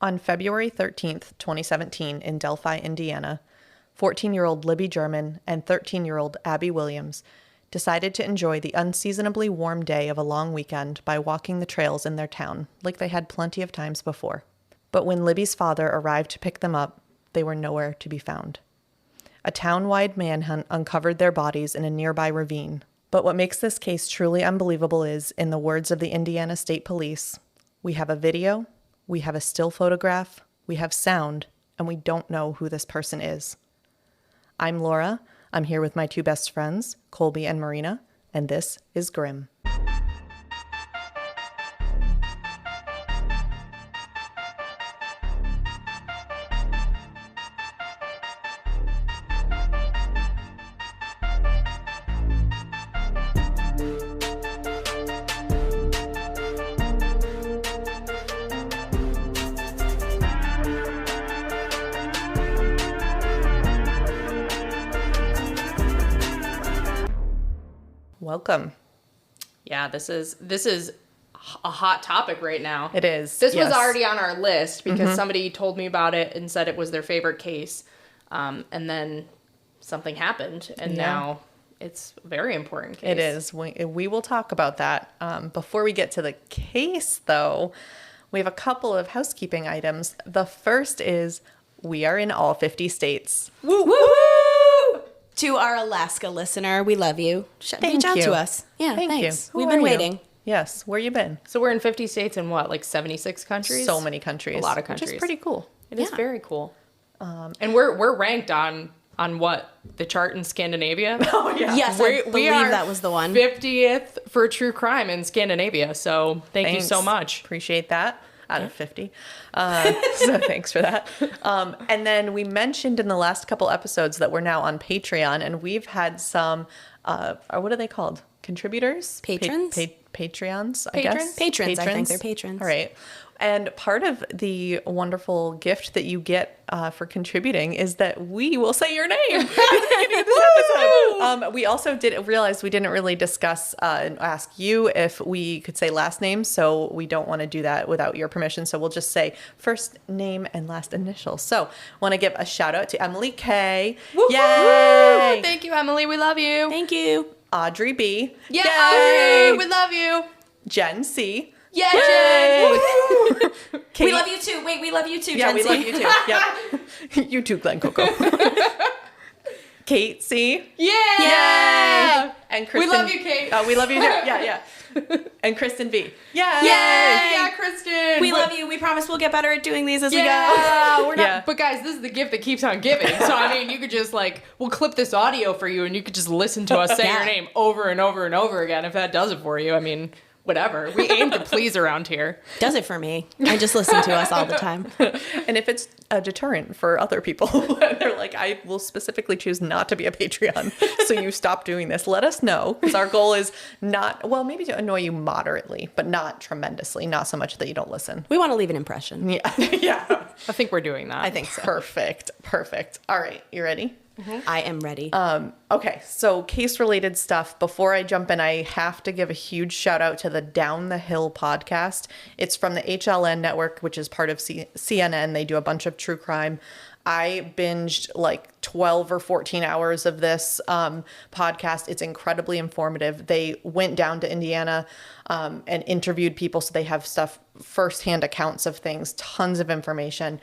On February 13th, 2017, in Delphi, Indiana, 14-year-old Libby German and 13-year-old Abby Williams decided to enjoy the unseasonably warm day of a long weekend by walking the trails in their town, like they had plenty of times before. But when Libby's father arrived to pick them up, they were nowhere to be found. A town-wide manhunt uncovered their bodies in a nearby ravine. But what makes this case truly unbelievable is, in the words of the Indiana State Police, we have a video, we have a still photograph, we have sound, and we don't know who this person is. I'm Laura. I'm here with my two best friends, Colby and Marina, and this is Grim. Welcome. Yeah, this is a hot topic right now. It is. This yes. was already on our list because somebody told me about it and said it was their favorite case. And then something happened, and now it's a very important case. It is. We will talk about that. Before we get to the case, though, we have a couple of housekeeping items. The first is we are in all 50 states. Woo! Woo! To our Alaska listener, we love you. Reach out to us. Yeah, Thank thanks. you. We've been waiting. Yes. Where you been? So we're in 50 states and what, like 76 countries? So many countries. A lot of countries. Which is pretty cool. It is very cool. And we're ranked on what? The chart in Scandinavia? Oh, yeah. Yes, I believe that was the one. 50th for true crime in Scandinavia. So thank you so much. Appreciate that. Out of 50. So thanks for that. And then we mentioned in the last couple episodes that we're now on Patreon, and we've had some, what are they called? Contributors? Patrons? Patreons, I guess? Patrons, I think they're patrons. All right. And part of the wonderful gift that you get for contributing is that we will say your name at the beginning of this episode. We also did realize we didn't really discuss and ask you if we could say last names, so we don't want to do that without your permission. So we'll just say first name and last initial. So want to give a shout out to Emily K. Woo-hoo! Yay! Thank you, Emily. We love you. Thank you. Audrey B. Yeah, Yay! Audrey. We love you. Jen C. Yeah, Jen. We love you too. Wait, we love you too, Yeah, Jen we C. love you too. Yep. You too, Glenn Coco. Kate C. Yeah. Yay! And Kristen. We love you, Kate. We love you too. Yeah. And Kristen B. Yay! Yeah, Kristen. We love you. We promise we'll get better at doing these as we Yeah, go. we're not. But guys, this is the gift that keeps on giving. So I mean, you could just we'll clip this audio for you, and you could just listen to us say your name over and over and over again. If that does it for you, I mean, whatever. We aim to please around here. Does it for me. I just listen to us all the time. And if it's a deterrent for other people, they're like, I will specifically choose not to be a Patreon, so you stop doing this. Let us know, because our goal is maybe to annoy you moderately, but not tremendously, not so much that you don't listen. We want to leave an impression. Yeah. I think we're doing that. I think so. Perfect. All right, you ready? Mm-hmm. I am ready. Okay, so case-related stuff. Before I jump in, I have to give a huge shout-out to the Down the Hill podcast. It's from the HLN network, which is part of CNN. They do a bunch of true crime. I binged like 12 or 14 hours of this podcast. It's incredibly informative. They went down to Indiana and interviewed people, so they have firsthand accounts of things, tons of information.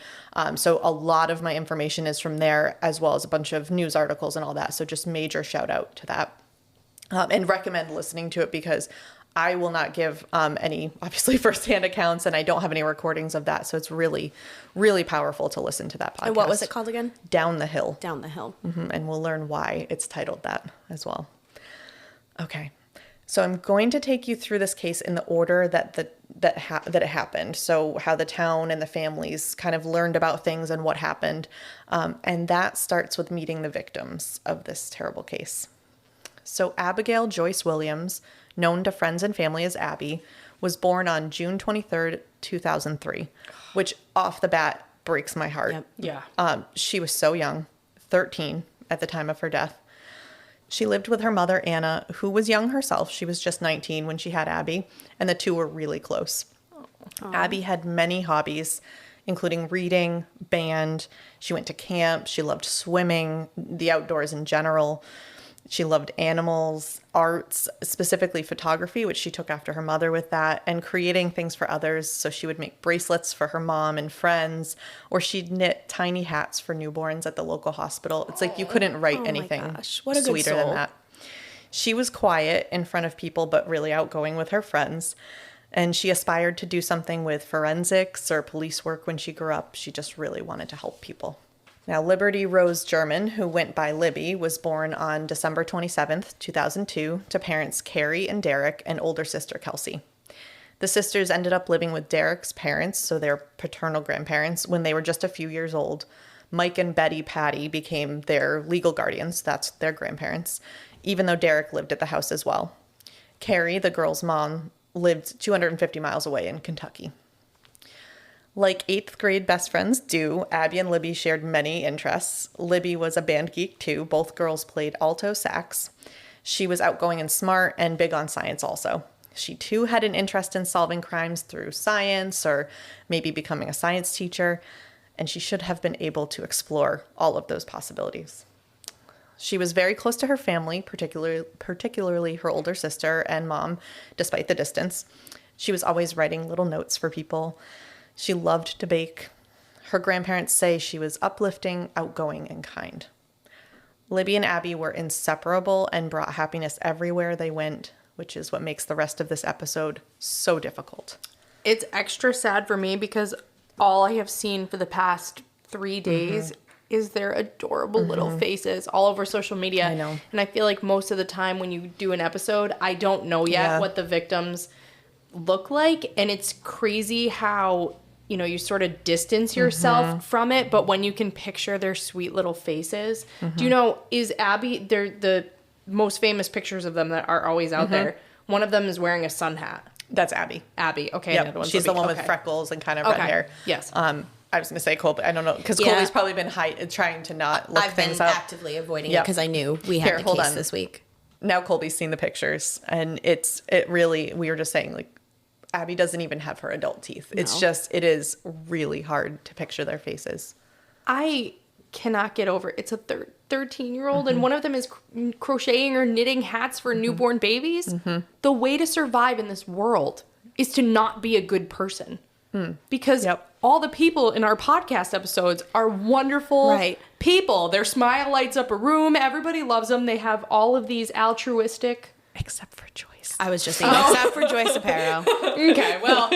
So a lot of my information is from there, as well as a bunch of news articles and all that. So just major shout out to that. And recommend listening to it, because I will not give any, obviously, firsthand accounts, and I don't have any recordings of that. So it's really, really powerful to listen to that podcast. And what was it called again? Down the Hill. Down the Hill. Mm-hmm. And we'll learn why it's titled that as well. Okay. So I'm going to take you through this case in the order that it happened. So how the town and the families kind of learned about things and what happened. And that starts with meeting the victims of this terrible case. So Abigail Joyce Williams, known to friends and family as Abby, was born on June 23rd, 2003, which off the bat breaks my heart. Yep. Yeah. She was so young, 13 at the time of her death. She lived with her mother, Anna, who was young herself. She was just 19 when she had Abby, and the two were really close. Abby had many hobbies, including reading, band. She went to camp. She loved swimming, the outdoors in general. She loved animals, arts, specifically photography, which she took after her mother with that, and creating things for others. So she would make bracelets for her mom and friends, or she'd knit tiny hats for newborns at the local hospital. It's like you couldn't write anything what a good sweeter soul. than that. She was quiet in front of people, but really outgoing with her friends. And she aspired to do something with forensics or police work when she grew up. She just really wanted to help people. Now, Liberty Rose German, who went by Libby, was born on December 27th, 2002, to parents Carrie and Derek and older sister Kelsey. The sisters ended up living with Derek's parents, so their paternal grandparents, when they were just a few years old. Mike and Betty Patty became their legal guardians, that's their grandparents, even though Derek lived at the house as well. Carrie, the girl's mom, lived 250 miles away in Kentucky. Like 8th grade best friends do, Abby and Libby shared many interests. Libby was a band geek too. Both girls played alto sax. She was outgoing and smart and big on science also. She too had an interest in solving crimes through science or maybe becoming a science teacher, and she should have been able to explore all of those possibilities. She was very close to her family, particularly her older sister and mom, despite the distance. She was always writing little notes for people. She loved to bake. Her grandparents say she was uplifting, outgoing, and kind. Libby and Abby were inseparable and brought happiness everywhere they went, which is what makes the rest of this episode so difficult. It's extra sad for me because all I have seen for the past 3 days is their adorable little faces all over social media. I know. And I feel like most of the time when you do an episode, I don't know yet what the victims look like. And it's crazy how, you know, you sort of distance yourself from it. But when you can picture their sweet little faces, do you know, is Abby, they're the most famous pictures of them that are always out there. One of them is wearing a sun hat. That's Abby. Abby. Okay. Yep. The other one's She's the Libby. one with freckles and kind of red hair. Yes. I was going to say Colby. I don't know, because Colby's probably been trying to not look things up. I've been actively avoiding it because I knew we had the case this week. Now Colby's seen the pictures, and it really, we were just saying, like, Abby doesn't even have her adult teeth. It's just, it is really hard to picture their faces. I cannot get over it. It's a 13-year-old, and one of them is crocheting or knitting hats for newborn babies. The way to survive in this world is to not be a good person. Because all the people in our podcast episodes are wonderful people. Their smile lights up a room. Everybody loves them. They have all of these altruistic... Except for Joyce. I was just thinking, except for Joyce Aparo. Okay, well...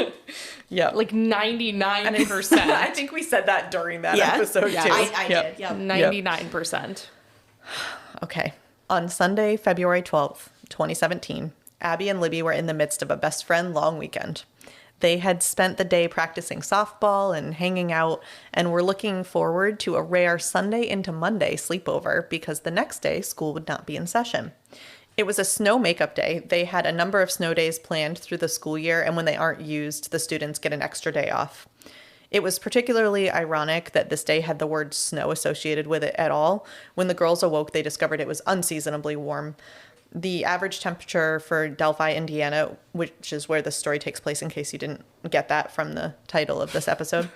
Like 99%. I think we said that during that episode too. I did. 99%. Okay. On Sunday, February 12th, 2017, Abby and Libby were in the midst of a best friend long weekend. They had spent the day practicing softball and hanging out and were looking forward to a rare Sunday into Monday sleepover because the next day school would not be in session. It was a snow makeup day. They had a number of snow days planned through the school year, and when they aren't used, the students get an extra day off. It was particularly ironic that this day had the word snow associated with it at all. When the girls awoke, they discovered it was unseasonably warm. The average temperature for Delphi, Indiana, which is where the story takes place in case you didn't get that from the title of this episode,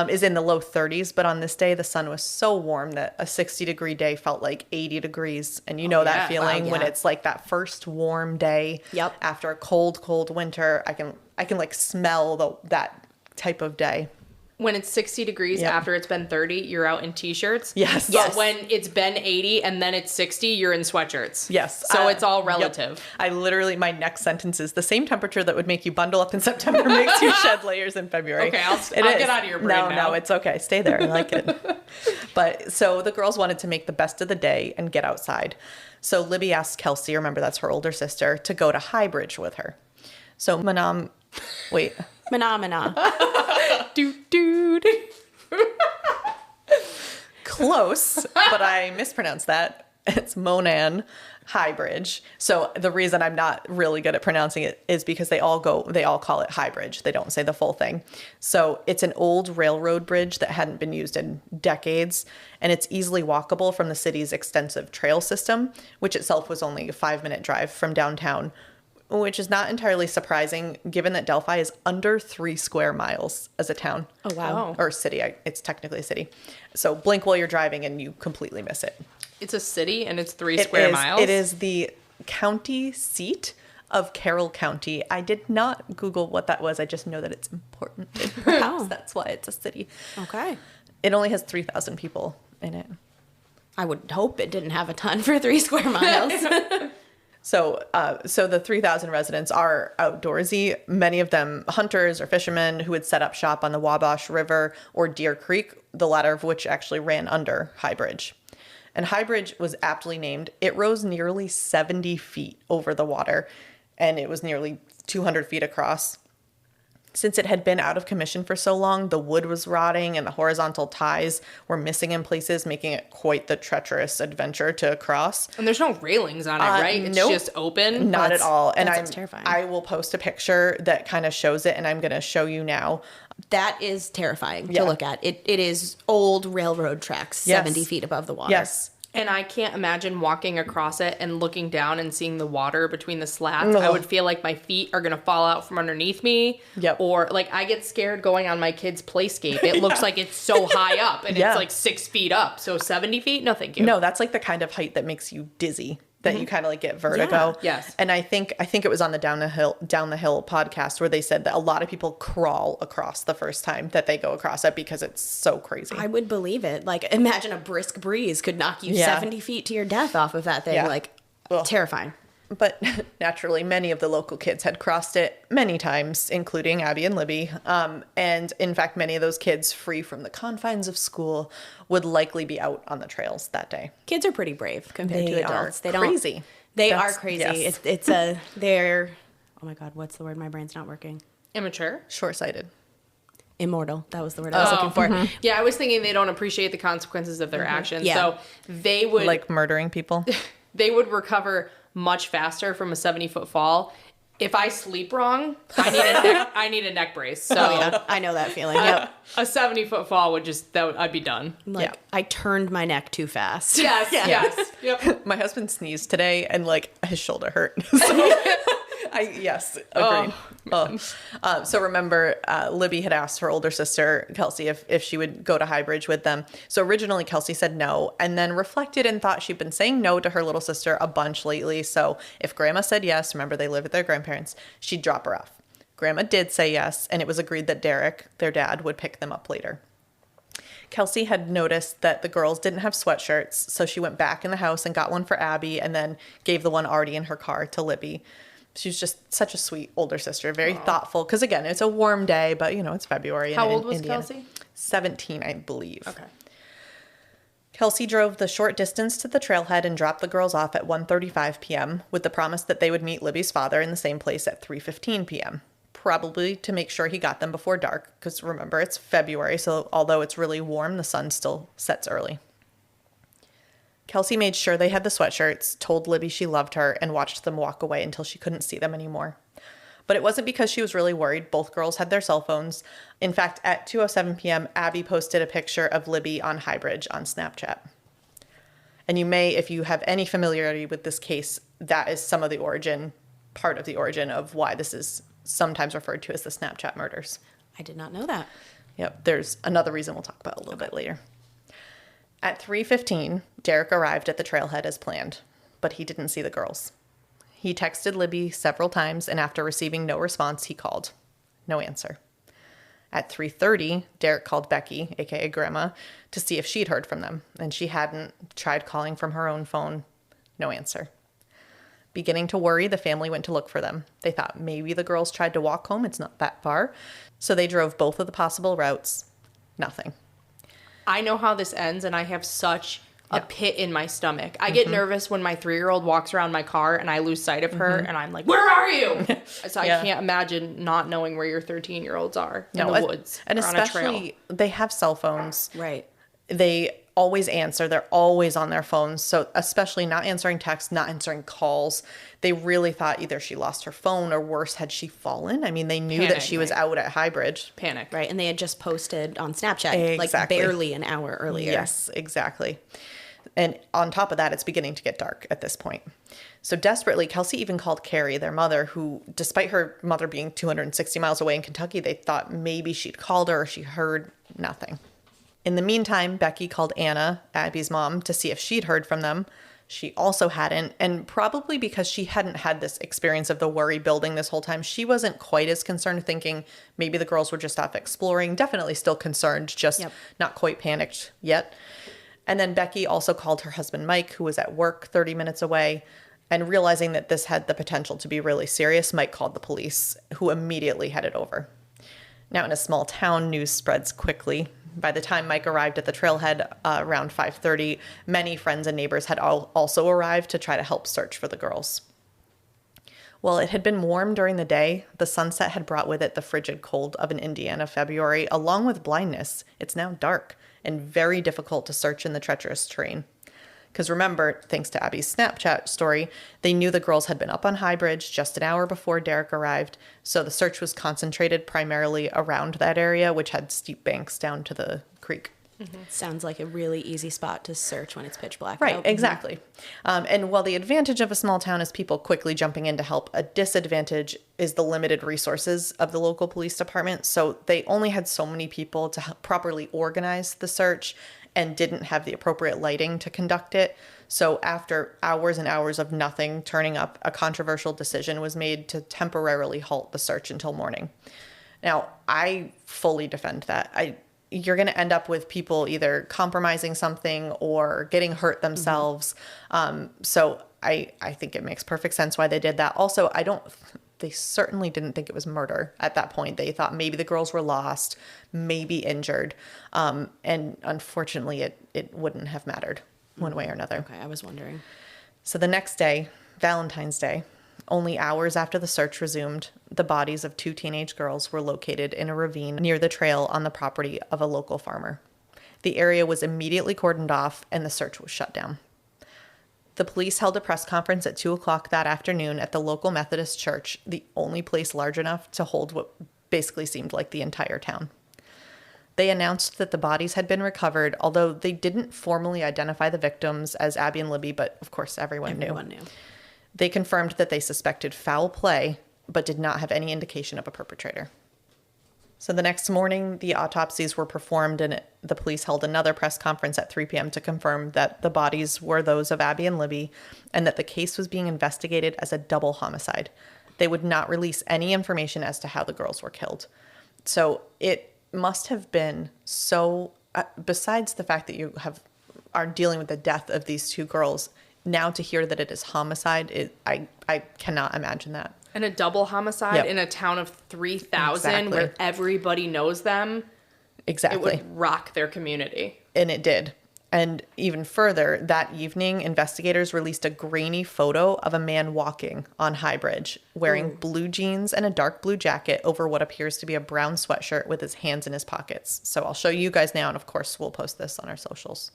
is in the low 30s. But on this day, the sun was so warm that a 60-degree day felt like 80 degrees. And you know that feeling when it's like that first warm day after a cold, cold winter. I can like smell that type of day. When it's 60 degrees after it's been 30, you're out in t-shirts. Yes. But when it's been 80 and then it's 60, you're in sweatshirts. Yes. So it's all relative. I literally, my next sentence is the same temperature that would make you bundle up in September makes you shed layers in February. Okay, I'll get out of your brain now. No, it's okay. Stay there. I like it. But so the girls wanted to make the best of the day and get outside. So Libby asked Kelsey, remember that's her older sister, to go to Highbridge with her. So Manam. Dude. Close, but I mispronounced that. It's Monan Highbridge. So the reason I'm not really good at pronouncing it is because they all call it Highbridge. They don't say the full thing. So it's an old railroad bridge that hadn't been used in decades, and it's easily walkable from the city's extensive trail system, which itself was only a 5-minute drive from downtown, which is not entirely surprising given that Delphi is under 3 square miles as a town. Oh, wow. Or city. It's technically a city. So blink while you're driving and you completely miss it. It's a city and it's 3 square miles? It is the county seat of Carroll County. I did not Google what that was. I just know that it's important. And perhaps that's why it's a city. Okay. It only has 3,000 people in it. I would hope it didn't have a ton for 3 square miles. So the 3,000 residents are outdoorsy, many of them hunters or fishermen who would set up shop on the Wabash River or Deer Creek, the latter of which actually ran under High Bridge. And High Bridge was aptly named. It rose nearly 70 feet over the water, and it was nearly 200 feet across. Since it had been out of commission for so long, the wood was rotting and the horizontal ties were missing in places, making it quite the treacherous adventure to cross. And there's no railings on it, right? It's nope. just open? Not at all. And That's terrifying. I will post a picture that kind of shows it, and I'm going to show you now. That is terrifying Yeah. to look at. It is old railroad tracks, Yes. 70 feet above the water. Yes. And I can't imagine walking across it and looking down and seeing the water between the slats. Ugh. I would feel like my feet are going to fall out from underneath me. Yep. Or like I get scared going on my kid's playscape. It looks like it's so high up and Yeah. it's like 6 feet up. So 70 feet? No, thank you. No, that's like the kind of height that makes you dizzy, that you kind of like get vertigo. Yeah. Yes. And I think it was on the Down the Hill podcast where they said that a lot of people crawl across the first time that they go across it because it's so crazy. I would believe it. Like, imagine a brisk breeze could knock you Yeah. 70 feet to your death off of that thing. Yeah. Like, Ugh. terrifying. But naturally, many of the local kids had crossed it many times, including Abby and Libby. And in fact, many of those kids, free from the confines of school, would likely be out on the trails that day. Kids are pretty brave compared to They adults. are crazy. They That's- are crazy. yes. They're, oh my God, what's the word? My brain's not working. Immature? Short-sighted. Immortal. That was the word I was looking for. Yeah, I was thinking they don't appreciate the consequences of their actions. Yeah. So they would Like murdering people. they would recover much faster from a 70-foot fall. If I sleep wrong, I need a neck brace. So Yeah, I know that feeling. Yep. a 70-foot fall would I'd be done. Like, Yeah. I turned my neck too fast. Yes, yes. Yep. My husband sneezed today and like his shoulder hurt. So yes, agreed. So remember, Libby had asked her older sister, Kelsey, if she would go to High Bridge with them. So originally Kelsey said no, and then reflected and thought she'd been saying no to her little sister a bunch lately. So if Grandma said yes, remember they live with their grandparents, she'd drop her off. Grandma did say yes, and it was agreed that Derek, their dad, would pick them up later. Kelsey had noticed that the girls didn't have sweatshirts, so she went back in the house and got one for Abby and then gave the one already in her car to Libby. She was just such a sweet older sister, very thoughtful. Because again, it's a warm day, but it's February. How in old was Indiana. Kelsey? 17, I believe. Okay. Kelsey drove the short distance to the trailhead and dropped the girls off at 1:35 p.m. with the promise that they would meet Libby's father in the same place at 3:15 p.m. Probably to make sure he got them before dark. Because remember, it's February, so although it's really warm, the sun still sets early. Kelsey made sure they had the sweatshirts, told Libby she loved her, and watched them walk away until she couldn't see them anymore. But it wasn't because she was really worried. Both girls had their cell phones. In fact, at 2:07 p.m., Abby posted a picture of Libby on High Bridge on Snapchat. And you may, if you have any familiarity with this case, that is part of the origin of why this is sometimes referred to as the Snapchat murders. I did not know that. Yep, there's another reason we'll talk about a little bit later. At 3:15, Derek arrived at the trailhead as planned, but he didn't see the girls. He texted Libby several times, and after receiving no response, he called. No answer. At 3:30, Derek called Becky, aka Grandma, to see if she'd heard from them, and she hadn't. Tried calling from her own phone. No answer. Beginning to worry, the family went to look for them. They thought maybe the girls tried to walk home. It's not that far. So they drove both of the possible routes. Nothing. I know how this ends, and I have such a pit in my stomach. I get nervous when my 3-year-old walks around my car and I lose sight of her, and I'm like, where are you? So Yeah. I can't imagine not knowing where your 13-year-olds are in the woods And or on a trail. especially, they have cell phones. Right. They always answer. They're always on their phones. So especially not answering texts, not answering calls. They really thought either she lost her phone or worse, had she fallen? I mean, they knew that Panic, she was out at High Bridge. Panic. Right. And they had just posted on Snapchat like Exactly. barely an hour earlier. Yes, exactly. And on top of that, it's beginning to get dark at this point. So desperately, Kelsey even called Carrie, their mother, who, despite her mother being 260 miles away in Kentucky, they thought maybe she'd called her or she heard nothing. In the meantime, Becky called Anna, Abby's mom, to see if she'd heard from them. She also hadn't, and probably because she hadn't had this experience of the worry building this whole time, she wasn't quite as concerned, thinking maybe the girls were just off exploring. Definitely still concerned, just not quite panicked yet. And then Becky also called her husband Mike, who was at work 30 minutes away. And realizing that this had the potential to be really serious, Mike called the police, who immediately headed over. Now, in a small town, news spreads quickly. By the time Mike arrived at the trailhead around 5:30, many friends and neighbors had also arrived to try to help search for the girls. While it had been warm during the day, the sunset had brought with it the frigid cold of an Indiana February, along with blindness. It's now dark and very difficult to search in the treacherous terrain. Because remember, thanks to Abby's Snapchat story, they knew the girls had been up on High Bridge just an hour before Derek arrived, so the search was concentrated primarily around that area, which had steep banks down to the creek. Sounds like a really easy spot to search when it's pitch black. Right, exactly. And while the advantage of a small town is people quickly jumping in to help, a disadvantage is the limited resources of the local police department. So they only had so many people to properly organize the search and didn't have the appropriate lighting to conduct it. So after hours and hours of nothing turning up, a controversial decision was made to temporarily halt the search until morning. Now, I fully defend that. You're going to end up with people either compromising something or getting hurt themselves. So I think it makes perfect sense why they did that. Also, they certainly didn't think it was murder at that point. They thought maybe the girls were lost, maybe injured. And unfortunately, it wouldn't have mattered one way or another. Okay, I was wondering. So the next day, Valentine's Day, only hours after the search resumed, the bodies of 2 teenage girls were located in a ravine near the trail on the property of a local farmer. The area was immediately cordoned off and the search was shut down. The police held a press conference at 2 o'clock that afternoon at the local Methodist church, the only place large enough to hold what basically seemed like the entire town. They announced that the bodies had been recovered, although they didn't formally identify the victims as Abby and Libby, but of course everyone knew. They confirmed that they suspected foul play, but did not have any indication of a perpetrator. So the next morning, the autopsies were performed, and the police held another press conference at 3 p.m. to confirm that the bodies were those of Abby and Libby, and that the case was being investigated as a double homicide. They would not release any information as to how the girls were killed. So it must have been so, besides the fact that you are dealing with the death of these 2 girls, now to hear that it is homicide, I cannot imagine that. And a double homicide in a town of 3,000 where everybody knows them. Exactly. It would rock their community. And it did. And even further, that evening, investigators released a grainy photo of a man walking on High Bridge, wearing blue jeans and a dark blue jacket over what appears to be a brown sweatshirt with his hands in his pockets. So I'll show you guys now, and of course, we'll post this on our socials.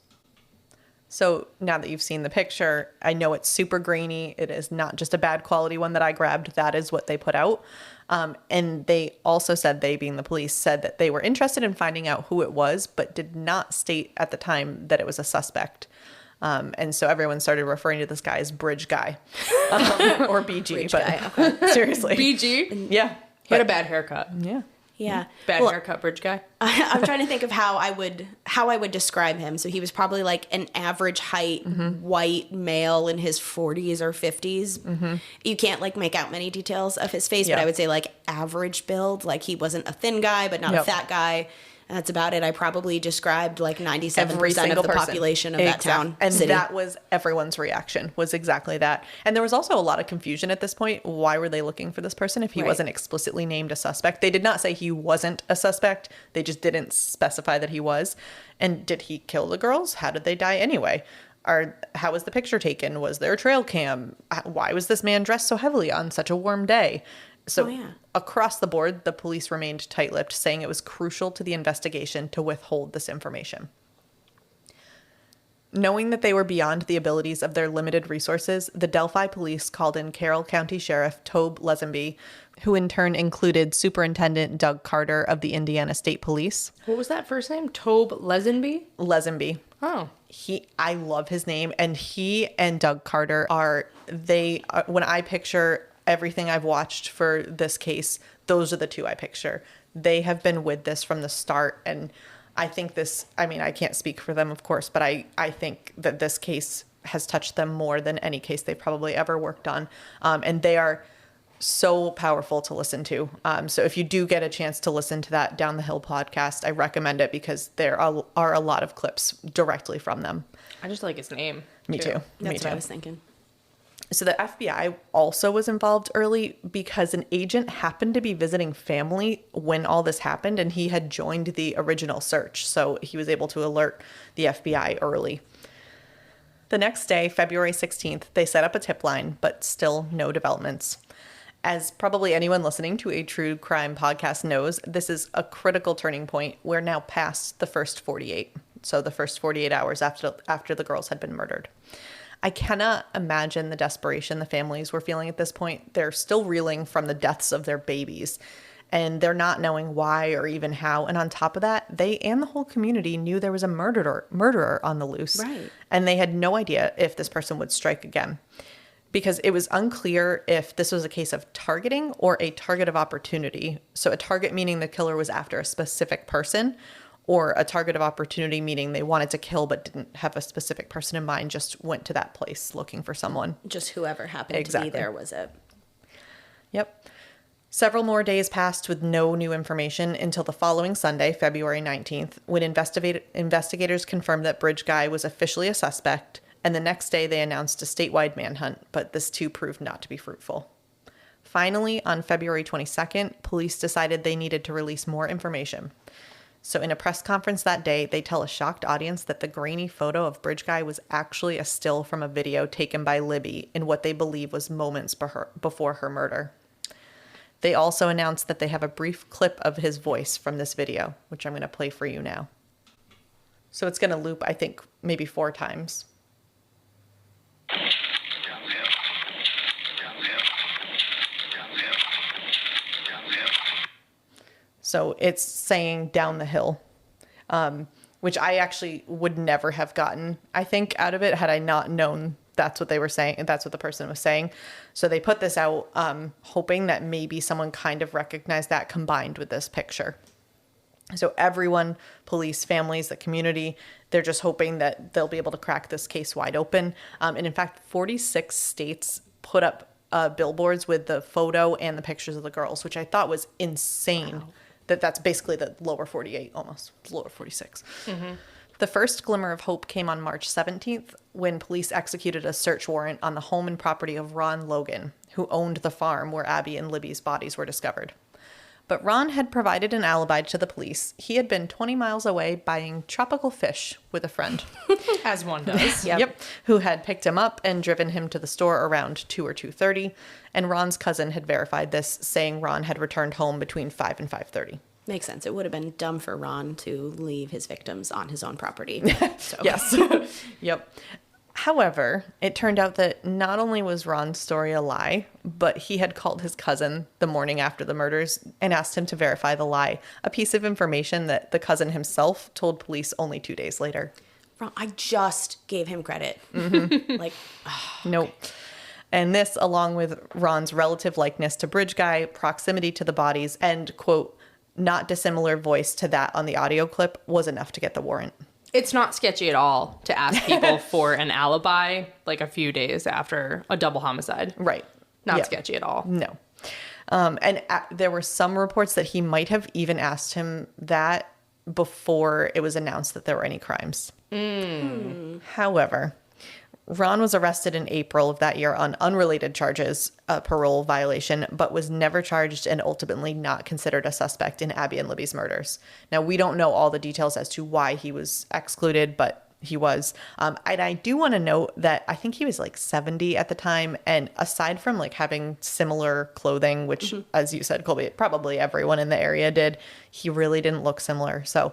So now that you've seen the picture, I know it's super grainy. It is not just a bad quality one that I grabbed. That is what they put out. And they also said, they being the police, said that they were interested in finding out who it was, but did not state at the time that it was a suspect. And so everyone started referring to this guy as Bridge Guy or BG. Bridge but Guy, okay. Seriously. BG? Yeah. He had a bad haircut. Yeah. Yeah. Bad haircut, Bridge Guy. I'm trying to think of how I would describe him. So he was probably like an average height white male in his 40s or 50s. You can't like make out many details of his face, but I would say like average build. Like he wasn't a thin guy, but not a fat guy. And that's about it. I probably described like 97% of the population of that town. And city. that was everyone's reaction, was exactly that. And there was also a lot of confusion at this point. Why were they looking for this person if he wasn't explicitly named a suspect? They did not say he wasn't a suspect. They just didn't specify that he was. And did he kill the girls? How did they die anyway? How was the picture taken? Was there a trail cam? Why was this man dressed so heavily on such a warm day? So across the board, the police remained tight-lipped, saying it was crucial to the investigation to withhold this information. Knowing that they were beyond the abilities of their limited resources, the Delphi police called in Carroll County Sheriff Tobe Lesenby, who in turn included Superintendent Doug Carter of the Indiana State Police. What was that first name? Tobe Lesenby? Lesenby. Oh. I love his name, and he and Doug Carter when I picture everything I've watched for this case, those are the two I picture. They have been with this from the start, and I think I can't speak for them, of course, but I think that this case has touched them more than any case they've probably ever worked on. And they are so powerful to listen to. So if you do get a chance to listen to that Down the Hill podcast, I recommend it because there are a lot of clips directly from them. I just like his name. Me too. That's what I was thinking. So the FBI also was involved early because an agent happened to be visiting family when all this happened, and he had joined the original search. So he was able to alert the FBI early. The next day, February 16th, they set up a tip line, but still no developments. As probably anyone listening to a true crime podcast knows, this is a critical turning point. We're now past the first 48. So the first 48 hours after the girls had been murdered. I cannot imagine the desperation the families were feeling at this point. They're still reeling from the deaths of their babies, and they're not knowing why or even how. And on top of that, they and the whole community knew there was a murderer on the loose. Right. And they had no idea if this person would strike again, because it was unclear if this was a case of targeting or a target of opportunity. So a target meaning the killer was after a specific person, or a target of opportunity meaning they wanted to kill but didn't have a specific person in mind, just went to that place looking for someone. Just whoever happened to be there was it. Yep. Several more days passed with no new information until the following Sunday, February 19th, when investigators confirmed that Bridge Guy was officially a suspect, and the next day they announced a statewide manhunt, but this too proved not to be fruitful. Finally, on February 22nd, police decided they needed to release more information. So in a press conference that day, they tell a shocked audience that the grainy photo of Bridge Guy was actually a still from a video taken by Libby in what they believe was moments before her murder. They also announced that they have a brief clip of his voice from this video, which I'm going to play for you now. So it's going to loop, I think, maybe 4 times. So it's saying down the hill, which I actually would never have gotten, I think, out of it had I not known that's what they were saying and that's what the person was saying. So they put this out hoping that maybe someone kind of recognized that combined with this picture. So everyone, police, families, the community, they're just hoping that they'll be able to crack this case wide open. And in fact, 46 states put up billboards with the photo and the pictures of the girls, which I thought was insane. Wow. That's basically the lower 48, almost lower 46. Mm-hmm. The first glimmer of hope came on March 17th when police executed a search warrant on the home and property of Ron Logan, who owned the farm where Abby and Libby's bodies were discovered. But Ron had provided an alibi to the police. He had been 20 miles away buying tropical fish with a friend. As one does. Yep. Who had picked him up and driven him to the store around 2 or 2:30. And Ron's cousin had verified this, saying Ron had returned home between 5 and 5:30. Makes sense. It would have been dumb for Ron to leave his victims on his own property. So. Yes. Yep. However, it turned out that not only was Ron's story a lie, but he had called his cousin the morning after the murders and asked him to verify the lie, a piece of information that the cousin himself told police only 2 days later. Ron, I just gave him credit. Mm-hmm. Nope. And this, along with Ron's relative likeness to Bridge Guy, proximity to the bodies, and, quote, not dissimilar voice to that on the audio clip, was enough to get the warrant. It's not sketchy at all to ask people for an alibi like a few days after a double homicide. Right. Not sketchy at all. No. There were some reports that he might have even asked him that before it was announced that there were any crimes. However, Ron was arrested in April of that year on unrelated charges, a parole violation, but was never charged and ultimately not considered a suspect in Abby and Libby's murders. Now, we don't know all the details as to why he was excluded, but he was. And I do want to note that I think he was like 70 at the time. And aside from like having similar clothing, which, as you said, Colby, probably everyone in the area did, he really didn't look similar. So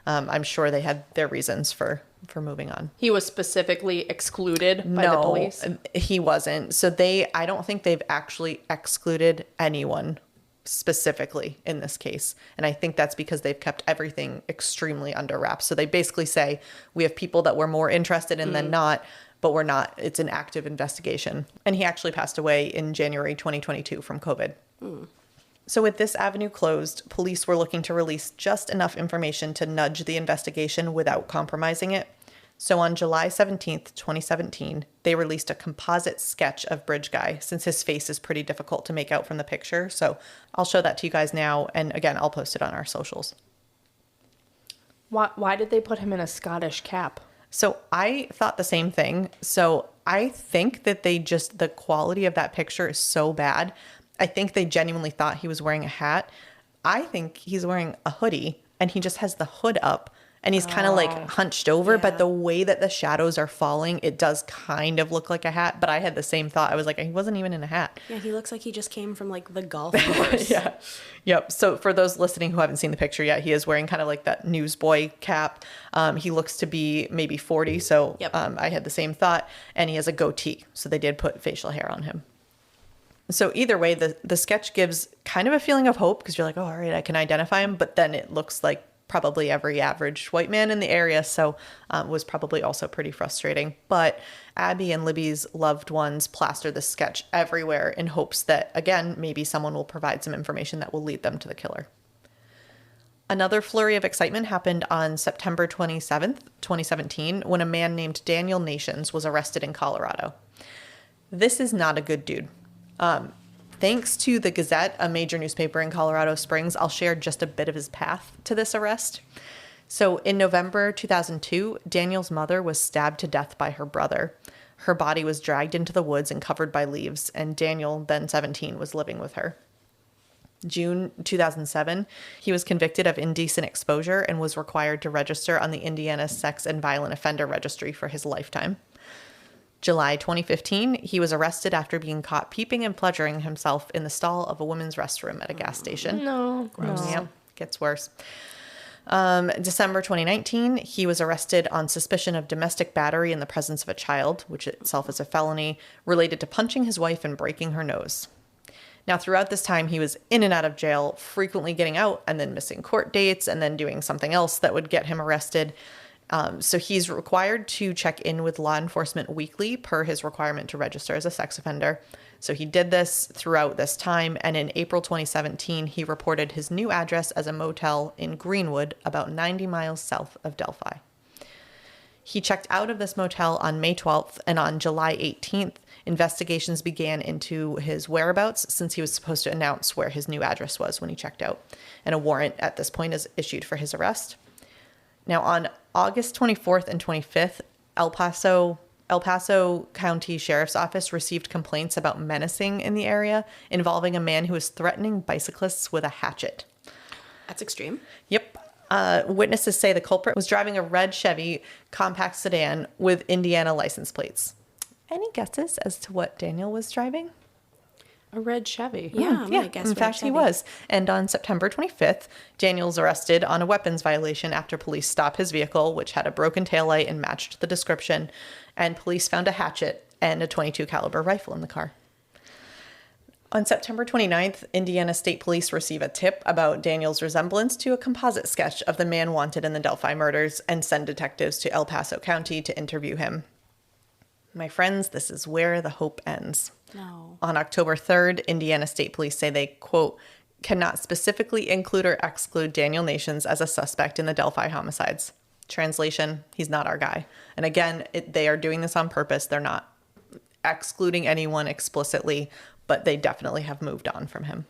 I'm sure they had their reasons for moving on. He was specifically excluded by the police? He wasn't. So I don't think they've actually excluded anyone specifically in this case. And I think that's because they've kept everything extremely under wraps. So they basically say, we have people that we're more interested in than not, but we're not. It's an active investigation. And he actually passed away in January 2022 from COVID. So with this avenue closed, police were looking to release just enough information to nudge the investigation without compromising it. So on July 17th, 2017, they released a composite sketch of Bridge Guy, since his face is pretty difficult to make out from the picture. So I'll show that to you guys now. And again, I'll post it on our socials. Why did they put him in a Scottish cap? So I thought the same thing. So I think that the quality of that picture is so bad. I think they genuinely thought he was wearing a hat. I think he's wearing a hoodie and he just has the hood up and he's kind of like hunched over. But the way that the shadows are falling, it does kind of look like a hat. But I had the same thought. I was like, he wasn't even in a hat. Yeah, he looks like he just came from like the golf course. Yeah. Yep. So for those listening who haven't seen the picture yet, he is wearing kind of like that newsboy cap. He looks to be maybe 40. So I had the same thought. And he has a goatee. So they did put facial hair on him. So either way, the sketch gives kind of a feeling of hope because you're like, oh, all right, I can identify him. But then it looks like probably every average white man in the area. So was probably also pretty frustrating. But Abby and Libby's loved ones plaster the sketch everywhere in hopes that, again, maybe someone will provide some information that will lead them to the killer. Another flurry of excitement happened on September 27th, 2017, when a man named Daniel Nations was arrested in Colorado. This is not a good dude. Thanks to the Gazette, a major newspaper in Colorado Springs, I'll share just a bit of his path to this arrest. So in November 2002, Daniel's mother was stabbed to death by her brother. Her body was dragged into the woods and covered by leaves, and Daniel, then 17, was living with her. June 2007, he was convicted of indecent exposure and was required to register on the Indiana Sex and Violent Offender Registry for his lifetime. July 2015, he was arrested after being caught peeping and pleasuring himself in the stall of a women's restroom at a gas station. No. Gross. Yep, gets worse. December 2019, he was arrested on suspicion of domestic battery in the presence of a child, which itself is a felony, related to punching his wife and breaking her nose. Now, throughout this time, he was in and out of jail, frequently getting out and then missing court dates and then doing something else that would get him arrested. So he's required to check in with law enforcement weekly per his requirement to register as a sex offender. So he did this throughout this time. And in April 2017, he reported his new address as a motel in Greenwood, about 90 miles south of Delphi. He checked out of this motel on May 12th, and on July 18th, investigations began into his whereabouts since he was supposed to announce where his new address was when he checked out. And a warrant at this point is issued for his arrest. Now, on August 24th and 25th, El Paso County Sheriff's Office received complaints about menacing in the area involving a man who was threatening bicyclists with a hatchet. That's extreme. Yep. Witnesses say the culprit was driving a red Chevy compact sedan with Indiana license plates. Any guesses as to what Daniel was driving? A red Chevy. Yeah, I'm gonna guess in red fact, Chevy. he was. And on September 25th, Daniel's arrested on a weapons violation after police stopped his vehicle, which had a broken taillight and matched the description. And police found a hatchet and a .22 caliber rifle in the car. On September 29th, Indiana State Police receive a tip about Daniel's resemblance to a composite sketch of the man wanted in the Delphi murders and send detectives to El Paso County to interview him. My friends, this is where the hope ends. No. On October 3rd, Indiana State Police say they, quote, cannot specifically include or exclude Daniel Nations as a suspect in the Delphi homicides. Translation, he's not our guy. And again, they are doing this on purpose. They're not excluding anyone explicitly, but they definitely have moved on from him.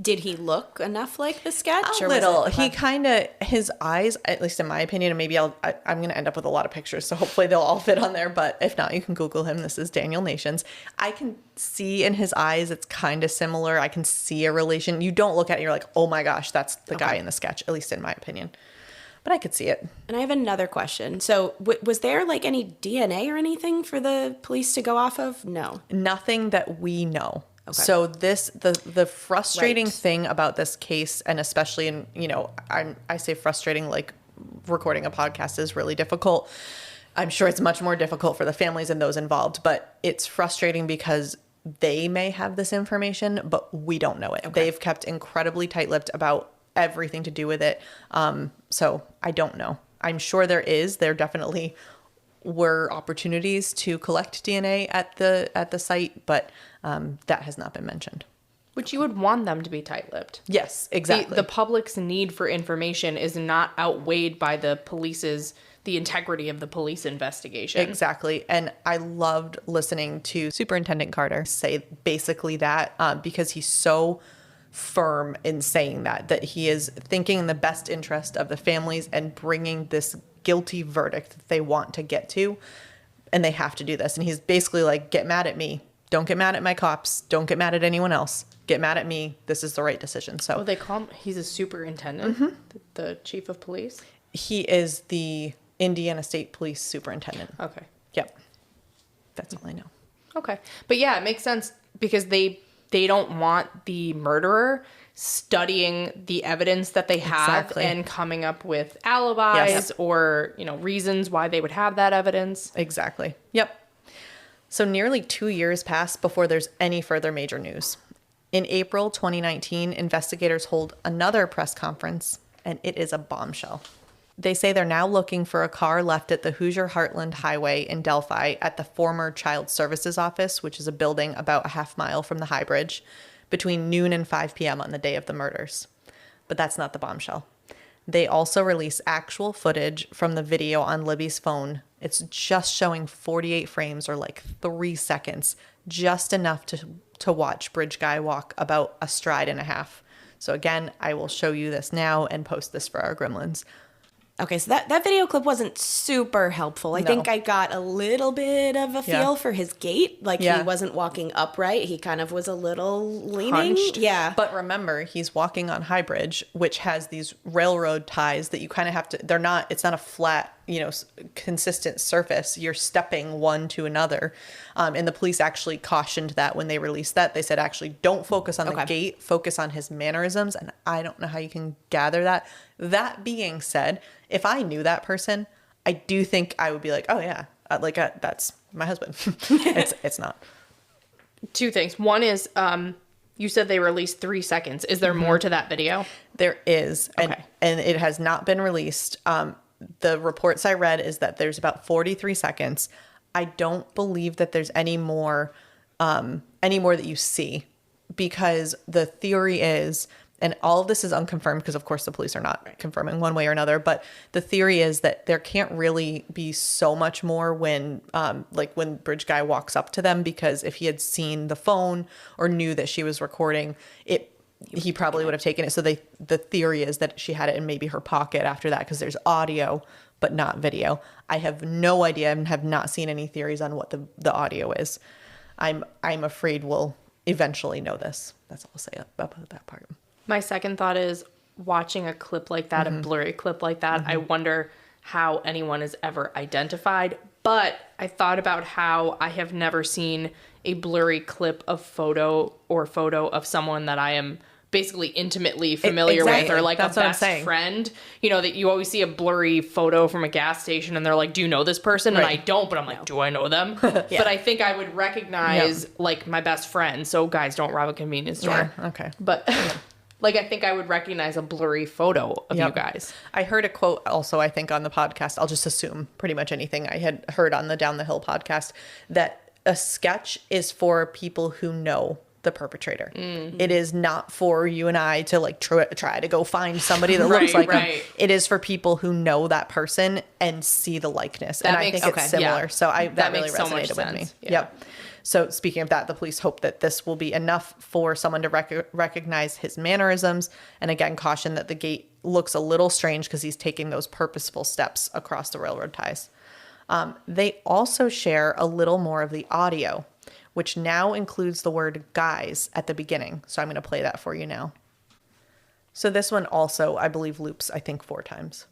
Did he look enough like the sketch? A little. He kind of, his eyes, at least in my opinion, and maybe I'm going to end up with a lot of pictures, so hopefully they'll all fit on there. But if not, you can Google him. This is Daniel Nations. I can see in his eyes, it's kind of similar. I can see a relation. You don't look at it, you're like, oh my gosh, that's the guy in the sketch, at least in my opinion. But I could see it. And I have another question. So was there like any DNA or anything for the police to go off of? No. Nothing that we know. Okay. So the frustrating Right. thing about this case, and especially in, I say frustrating like recording a podcast is really difficult. I'm sure it's much more difficult for the families and those involved, but it's frustrating because they may have this information, but we don't know it. They've kept incredibly tight-lipped about everything to do with it. So I don't know. I'm sure there definitely were opportunities to collect DNA at the site, but that has not been mentioned. Which you would want them to be tight-lipped. Yes, exactly. The public's need for information is not outweighed by the integrity of the police investigation. Exactly. And I loved listening to Superintendent Carter say basically that because he's so firm in saying that he is thinking in the best interest of the families and bringing this guilty verdict that they want to get to. And they have to do this. And he's basically like, get mad at me. Don't get mad at my cops. Don't get mad at anyone else. Get mad at me. This is the right decision. So they call him, he's a superintendent, the chief of police? He is the Indiana State Police Superintendent. Okay. Yep. That's all I know. Okay. But yeah, it makes sense because they don't want the murderer studying the evidence that they have and coming up with alibis or, reasons why they would have that evidence. Exactly. Yep. So nearly 2 years pass before there's any further major news. In April 2019, investigators hold another press conference, and it is a bombshell. They say they're now looking for a car left at the Hoosier Heartland Highway in Delphi at the former Child Services Office, which is a building about a half mile from the High Bridge, between noon and 5 p.m. on the day of the murders. But that's not the bombshell. They also release actual footage from the video on Libby's phone. It's just showing 48 frames or like 3 seconds, just enough to watch Bridge Guy walk about a stride and a half. So again, I will show you this now and post this for our gremlins. Okay, so that video clip wasn't super helpful. I think I got a little bit of a feel for his gait. Like, he wasn't walking upright. He kind of was a little leaning. Hunched. Yeah. But remember, he's walking on High Bridge, which has these railroad ties that you kind of have to, it's not a flat, consistent surface. You're stepping one to another. And the police actually cautioned that when they released that. They said, actually, don't focus on the gait, focus on his mannerisms. And I don't know how you can gather that. That being said, if I knew that person, I do think I would be like, oh yeah, that's my husband. It's not. Two things. One is, you said they released 3 seconds. Is there more to that video? There is. And it has not been released. The reports I read is that there's about 43 seconds. I don't believe that there's any more that you see, because the theory is, and all of this is unconfirmed because of course the police are not confirming one way or another, but the theory is that there can't really be so much more when Bridge Guy walks up to them, because if he had seen the phone or knew that she was recording it, he probably would have taken it. So the theory is that she had it in maybe her pocket after that, because there's audio but not video. I have no idea and have not seen any theories on what the audio is. I'm afraid we'll eventually know this. That's all I'll say about that part. My second thought is, watching a clip like that, a blurry clip like that, I wonder how anyone is ever identified. But I thought about how I have never seen a blurry clip of photo of someone that I am basically intimately familiar with, or like That's a best friend. That you always see a blurry photo from a gas station and they're like, do you know this person? And I don't, but I'm like, do I know them? But I think I would recognize like my best friend. So guys, don't rob a convenience store. Yeah. Okay. But like, I think I would recognize a blurry photo of you guys. I heard a quote also, I think, on the podcast. I'll just assume pretty much anything I had heard on the Down the Hill podcast, that a sketch is for people who know the perpetrator. Mm-hmm. It is not for you and I to like try to go find somebody that looks like him. It is for people who know that person and see the likeness. And I think it's similar. Yeah. So that really resonated with me. Yeah. Yep. So speaking of that, the police hope that this will be enough for someone to recognize his mannerisms, and again caution that the gait looks a little strange because he's taking those purposeful steps across the railroad ties. They also share a little more of the audio, which now includes the word guys at the beginning. So I'm going to play that for you now. So this one also, I believe, loops, I think, 4 times.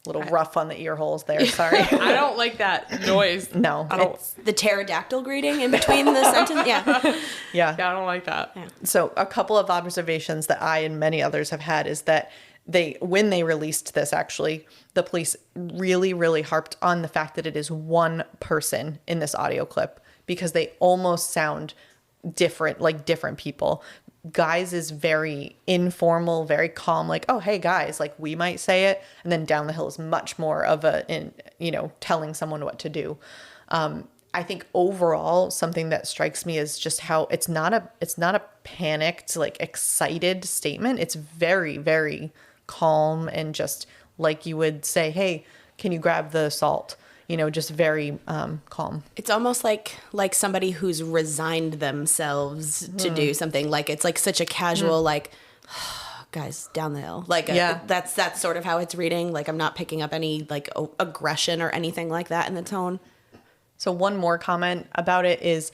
Little rough on the ear holes there. Sorry. I don't like that noise. No. I don't. It's the pterodactyl greeting in between the sentence. Yeah. Yeah. Yeah, I don't like that. So a couple of observations that I and many others have had is that when they released this, actually, the police really, really harped on the fact that it is one person in this audio clip because they almost sound different, like different people. Guys is very informal, very calm, like, oh, hey, guys, like we might say it. And then Down the Hill is much more of telling someone what to do. I think overall, something that strikes me is just how it's not a panicked, like excited statement. It's very, very calm and just like you would say, hey, can you grab the salt? Just very calm. It's almost like somebody who's resigned themselves to do something. Like it's like such a casual, like, guys, down the hill. Like that's sort of how it's reading. Like I'm not picking up any like aggression or anything like that in the tone. So one more comment about it is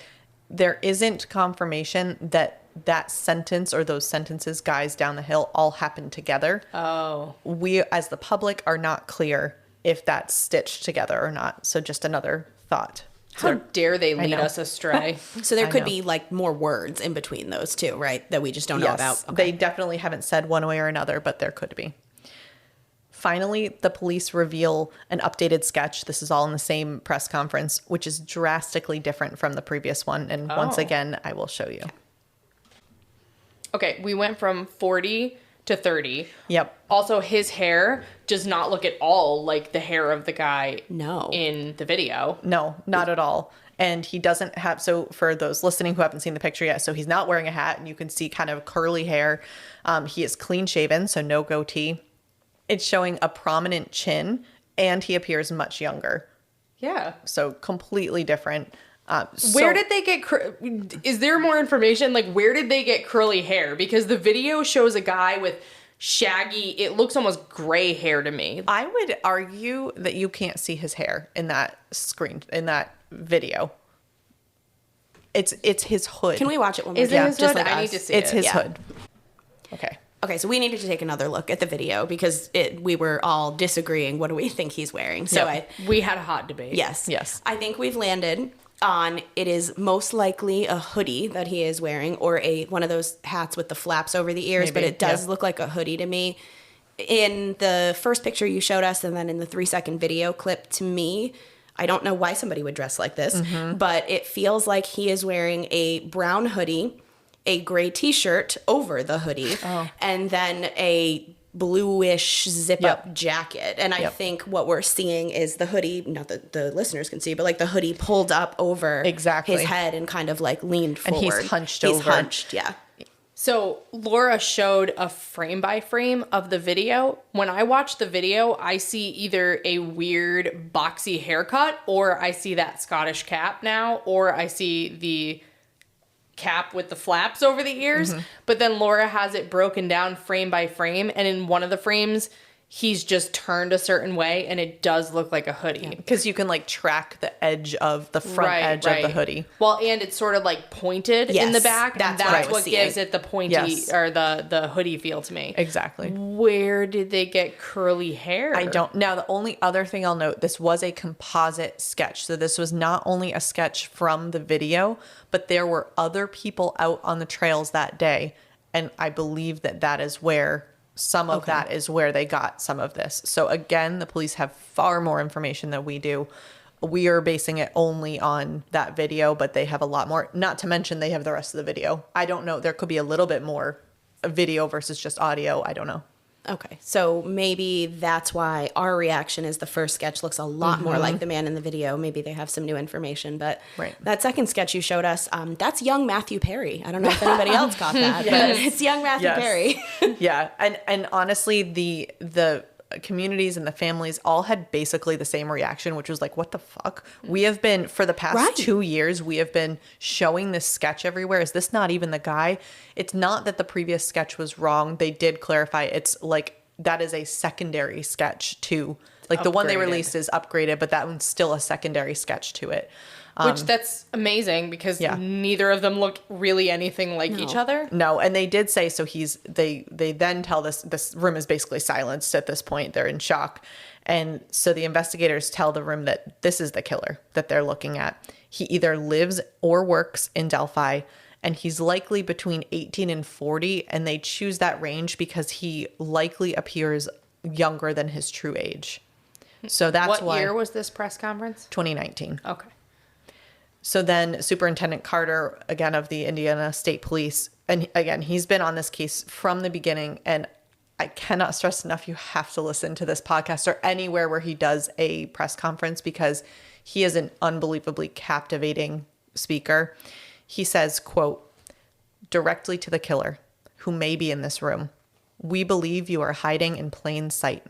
there isn't confirmation that sentence or those sentences, guys down the hill, all happen together. Oh. We, as the public, are not clear if that's stitched together or not. So just another thought. How dare they lead us astray? So there could be like more words in between those two, right? That we just don't know about. Okay. They definitely haven't said one way or another, but there could be. Finally, the police reveal an updated sketch. This is all in the same press conference, which is drastically different from the previous one. And once again, I will show you. Okay, we went from 40 to 30. Yep. Also, his hair does not look at all like the hair of the guy in the video. No, not at all. And he doesn't have, so for those listening who haven't seen the picture yet, so he's not wearing a hat and you can see kind of curly hair. He is clean shaven, so no goatee. It's showing a prominent chin and he appears much younger. Yeah. So completely different. Where did they get, is there more information? Like, where did they get curly hair? Because the video shows a guy with shaggy, it looks almost gray hair to me. I would argue that you can't see his hair in that in that video. It's his hood. Can we watch it one more Is time? it his hood? Like I us? need to see It's it. his hood. Okay. Okay, so we needed to take another look at the video because we were all disagreeing. What do we think he's wearing? So We had a hot debate. Yes. I think we've landed on it is most likely a hoodie that he is wearing or one of those hats with the flaps over the ears, but it does look like a hoodie to me. In the first picture you showed us and then in the 3-second video clip, to me, I don't know why somebody would dress like this, but it feels like he is wearing a brown hoodie, a gray t-shirt over the hoodie, and then a bluish zip-up jacket. And I think what we're seeing is the hoodie, not that the listeners can see, but like the hoodie pulled up over his head and kind of like leaned forward. And he's hunched over. He's hunched, yeah. So Laura showed a frame by frame of the video. When I watch the video, I see either a weird boxy haircut or I see that Scottish cap now, or I see the cap with the flaps over the ears. But then Laura has it broken down frame by frame. And in one of the frames, he's just turned a certain way and it does look like a hoodie. Because you can like track the edge of the front edge of the hoodie. Well, and it's sort of like pointed in the back. That's what gives it the pointy or the hoodie feel to me. Exactly. Where did they get curly hair? I don't. Now, the only other thing I'll note, this was a composite sketch. So this was not only a sketch from the video, but there were other people out on the trails that day. And I believe that is where some of that is where they got some of this. So again, the police have far more information than we do. We are basing it only on that video, but they have a lot more. Not to mention they have the rest of the video. I don't know. There could be a little bit more video versus just audio. I don't know. Okay, so maybe that's why our reaction is the first sketch looks a lot more like the man in the video. Maybe they have some new information, but that second sketch you showed us, that's young Matthew Perry. I don't know if anybody else got that, but it's young Matthew Perry. Yeah, and honestly, the communities and the families all had basically the same reaction, which was like, what the fuck? We have been, for the past 2 years, we have been showing this sketch everywhere. Is this not even the guy? It's not that the previous sketch was wrong. They did clarify it's like that is a secondary sketch to, like the one they released is upgraded, but that one's still a secondary sketch to it. Which that's amazing because neither of them look really anything like each other. No, and they did say, so they then tell this room is basically silenced at this point. They're in shock. And so the investigators tell the room that this is the killer that they're looking at. He either lives or works in Delphi, and he's likely between 18 and 40, and they choose that range because he likely appears younger than his true age. So that's why. What year was this press conference? 2019. Okay. So then Superintendent Carter, again, of the Indiana State Police, and again, he's been on this case from the beginning, and I cannot stress enough, you have to listen to this podcast or anywhere where he does a press conference because he is an unbelievably captivating speaker. He says, quote, directly to the killer, who may be in this room, we believe you are hiding in plain sight.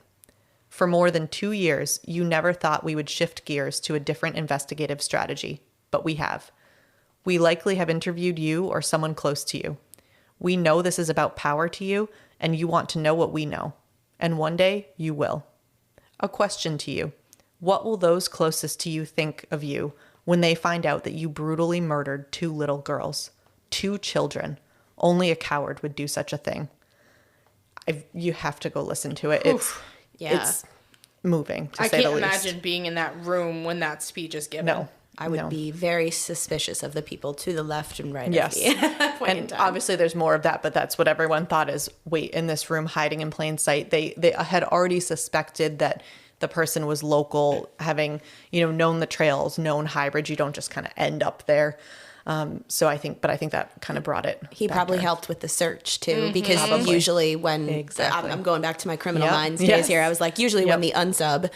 For more than 2 years, you never thought we would shift gears to a different investigative strategy, but we have. We likely have interviewed you or someone close to you. We know this is about power to you, and you want to know what we know. And one day, you will. A question to you. What will those closest to you think of you when they find out that you brutally murdered 2 little girls? 2 children. Only a coward would do such a thing. You have to go listen to it. It's moving, to say the least. I can't imagine being in that room when that speech is given. No. I would be very suspicious of the people to the left and right Yes. of me at that point in And time. obviously there's more of that, but that's what everyone thought is, wait, in this room hiding in plain sight. They had already suspected that the person was local, having, known the trails, known hybrids. You don't just kind of end up there. So I think that kind of brought it. He probably helped with the search too, because Probably. usually when Exactly. I'm going back to my Criminal Yep. Minds days Yes. here, I was like, usually when the unsub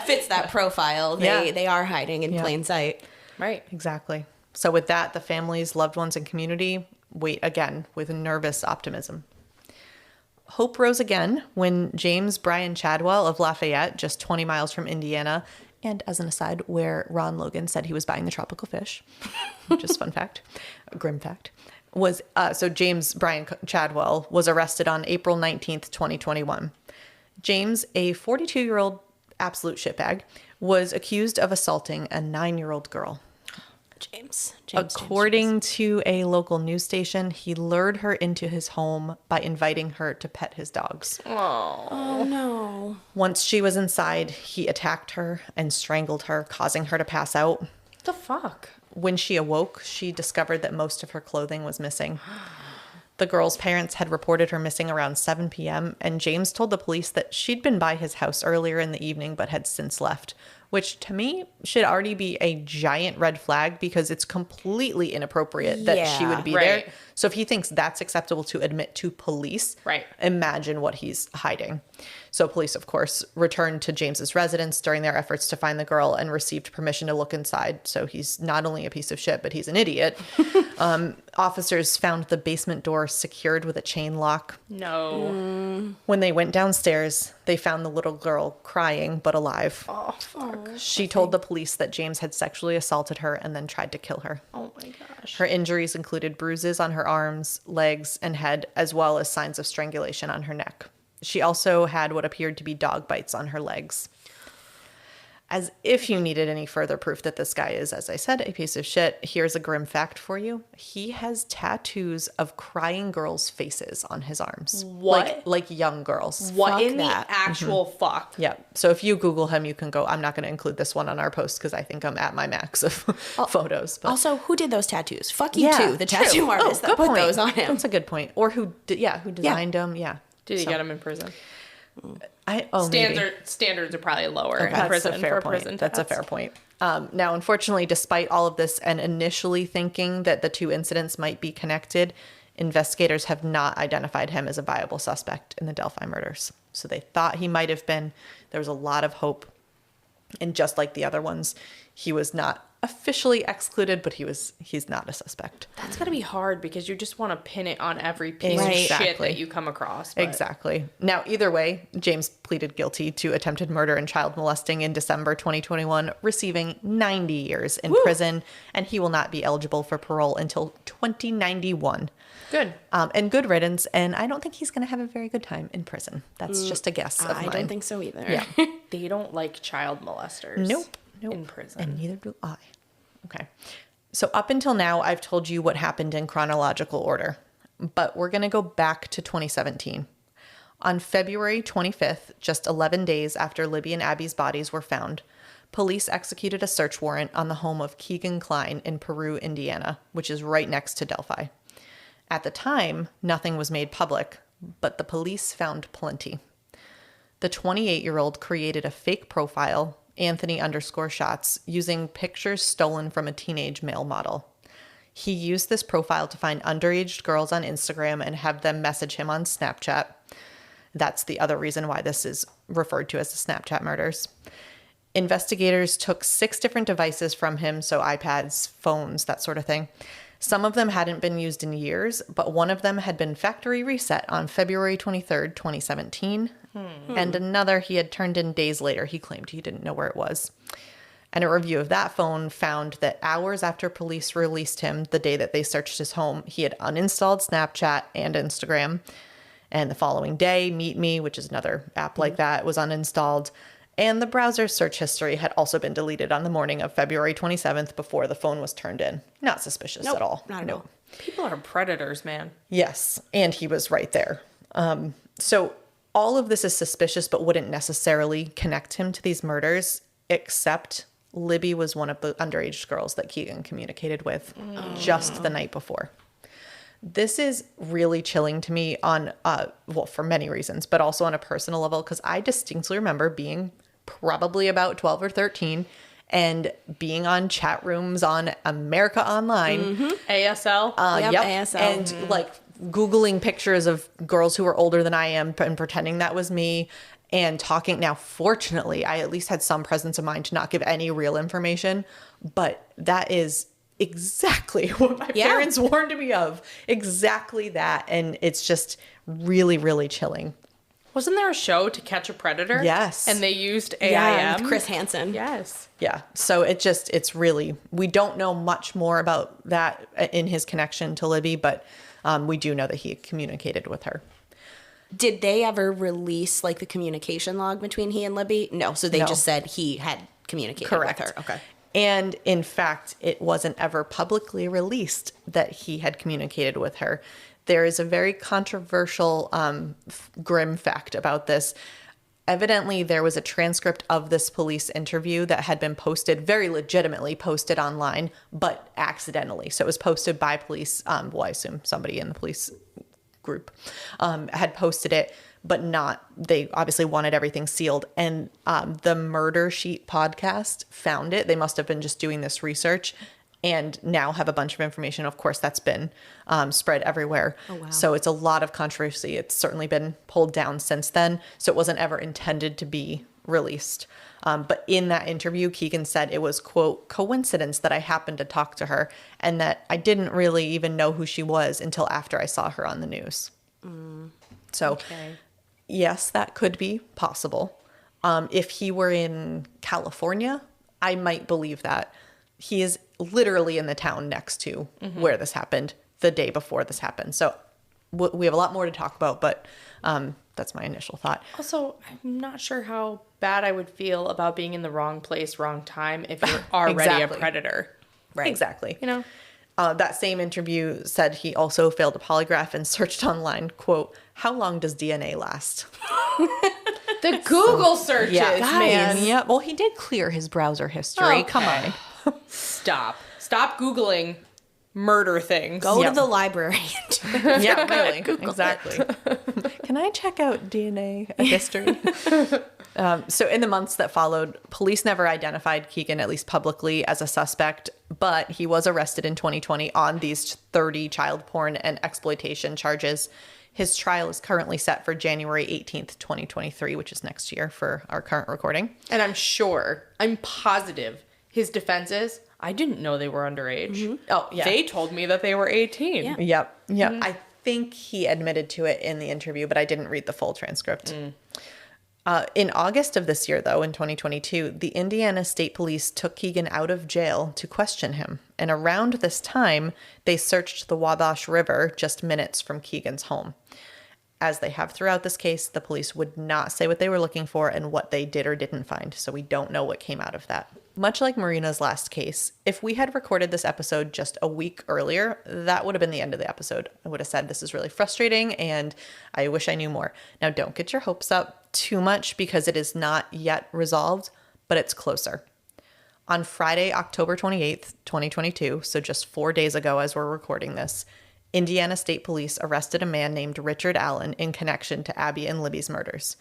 fits that profile, they are hiding in plain sight. Right. Exactly. So with that, the families, loved ones, and community wait again with nervous optimism. Hope rose again when James Brian Chadwell of Lafayette, just 20 miles from Indiana, and as an aside, where Ron Logan said he was buying the tropical fish, just fun fact, a grim fact, was so James Brian Chadwell was arrested on April 19th, 2021. James, a 42-year-old absolute shitbag, was accused of assaulting a 9-year-old girl. James. According to a local news station, he lured her into his home by inviting her to pet his dogs. Oh, no. Once she was inside, he attacked her and strangled her, causing her to pass out. What the fuck? When she awoke, she discovered that most of her clothing was missing. The girl's parents had reported her missing around 7 p.m., and James told the police that she'd been by his house earlier in the evening but had since left, which to me should already be a giant red flag because it's completely inappropriate that she would be there. So if he thinks that's acceptable to admit to police, imagine what he's hiding. So police, of course, returned to James's residence during their efforts to find the girl and received permission to look inside. So he's not only a piece of shit, but he's an idiot. Officers found the basement door secured with a chain lock. No. When they went downstairs, they found the little girl crying but alive. Oh, fuck. She told the police that James had sexually assaulted her and then tried to kill her. Oh, my gosh. Her injuries included bruises on her arms, legs, and head, as well as signs of strangulation on her neck. She also had what appeared to be dog bites on her legs. As if you needed any further proof that this guy is, as I said, a piece of shit, here's a grim fact for you. He has tattoos of crying girls' faces on his arms. What? Like young girls. What Fuck in that. the actual fuck? Yeah. So if you Google him, you can go. I'm not going to include this one on our post because I think I'm at my max of photos. But. Also, who did those tattoos? Fuck you too, the tattoo artist that put those on him. That's a good point. Or who designed them. Yeah. Did he get him in prison? Maybe. Standards are probably lower in That's prison a fair for point. prison That's a tats. fair point. Now, unfortunately, despite all of this and initially thinking that the 2 incidents might be connected, investigators have not identified him as a viable suspect in the Delphi murders. So they thought he might have been. There was a lot of hope. And just like the other ones, he was not officially excluded, but he's not a suspect. That's gotta be hard because you just want to pin it on every piece of shit Exactly. that you come across. But. Exactly. Now, either way, James pleaded guilty to attempted murder and child molesting in December 2021, receiving 90 years in prison, and he will not be eligible for parole until 2091. Good. And good riddance, and I don't think he's going to have a very good time in prison. That's just a guess of mine. I don't think so either. Yeah. They don't like child molesters. Nope. In prison. And neither do I. Okay. So up until now, I've told you what happened in chronological order, but we're going to go back to 2017. On February 25th, just 11 days after Libby and Abby's bodies were found, police executed a search warrant on the home of Keegan Klein in Peru, Indiana, which is right next to Delphi. At the time, nothing was made public, but the police found plenty. The 28-year-old created a fake profile, Anthony_Shots, using pictures stolen from a teenage male model. He used this profile to find underage girls on Instagram and have them message him on Snapchat. That's the other reason why this is referred to as the Snapchat murders. Investigators took 6 different devices from him, so iPads, phones, that sort of thing. Some of them hadn't been used in years, but one of them had been factory reset on February 23rd, 2017. And another he had turned in days later. He claimed he didn't know where it was. And a review of that phone found that hours after police released him, the day that they searched his home, he had uninstalled Snapchat and Instagram. And the following day, Meet Me, which is another app like that, was uninstalled. And the browser search history had also been deleted on the morning of February 27th before the phone was turned in. Not suspicious at all. Not at all. People are predators, man. Yes, and he was right there. So all of this is suspicious, but wouldn't necessarily connect him to these murders, except Libby was one of the underage girls that Keegan communicated with just the night before. This is really chilling to me on, for many reasons, but also on a personal level, because I distinctly remember being probably about 12 or 13 and being on chat rooms on America Online. ASL. Yep, ASL. And like Googling pictures of girls who were older than I am and pretending that was me and talking. Now, fortunately, I at least had some presence of mind to not give any real information, but that is exactly what my parents warned me of. Exactly that. And it's just really, really chilling. Wasn't there a show, To Catch a Predator? Yes. And they used AIM? Yeah, with Chris Hansen. Yes. Yeah. So it's really, we don't know much more about that in his connection to Libby, but we do know that he communicated with her. Did they ever release like the communication log between he and Libby? No. So they just said he had communicated Correct. with her. Okay. And in fact, it wasn't ever publicly released that he had communicated with her. There is a very controversial, grim fact about this. Evidently, there was a transcript of this police interview that had been posted, very legitimately posted online, but accidentally. So it was posted by police. I assume somebody in the police group had posted it, but they obviously wanted everything sealed. And the Murder Sheet podcast found it. They must have been just doing this research and now have a bunch of information. Of course, that's been spread everywhere. Oh, wow. So it's a lot of controversy. It's certainly been pulled down since then. So it wasn't ever intended to be released. But in that interview, Keegan said it was, quote, coincidence that I happened to talk to her and that I didn't really even know who she was until after I saw her on the news. So yes, that could be possible. If he were in California, I might believe that. He is literally in the town next to where this happened the day before this happened. So we have a lot more to talk about, but that's my initial thought. Also, I'm not sure how bad I would feel about being in the wrong place, wrong time if you're already a predator. Right. Exactly. You know? That same interview said he also failed a polygraph and searched online, quote, how long does DNA last? The Google searches, man. Yeah. Well, he did clear his browser history. Okay. Come on. Stop Googling murder things. Go to the library. Yeah, really. Exactly. Can I check out DNA history? So in the months that followed, police never identified Keegan, at least publicly, as a suspect, but he was arrested in 2020 on these 30 child porn and exploitation charges. His trial is currently set for January 18th, 2023, which is next year for our current recording. And I'm positive his defense is, I didn't know they were underage. Oh, yeah. They told me that they were 18. Yeah. Yep. I think he admitted to it in the interview, but I didn't read the full transcript. In August of this year, though, in 2022, the Indiana State Police took Keegan out of jail to question him. And around this time, they searched the Wabash River just minutes from Keegan's home. As they have throughout this case, the police would not say what they were looking for and what they did or didn't find. So we don't know what came out of that. Much like Marina's last case, if we had recorded this episode just a week earlier, that would have been the end of the episode. I would have said, this is really frustrating and I wish I knew more. Now, don't get your hopes up too much because it is not yet resolved, but it's closer. On Friday, October 28th, 2022, so just 4 days ago as we're recording this, Indiana State Police arrested a man named Richard Allen in connection to Abby and Libby's murders.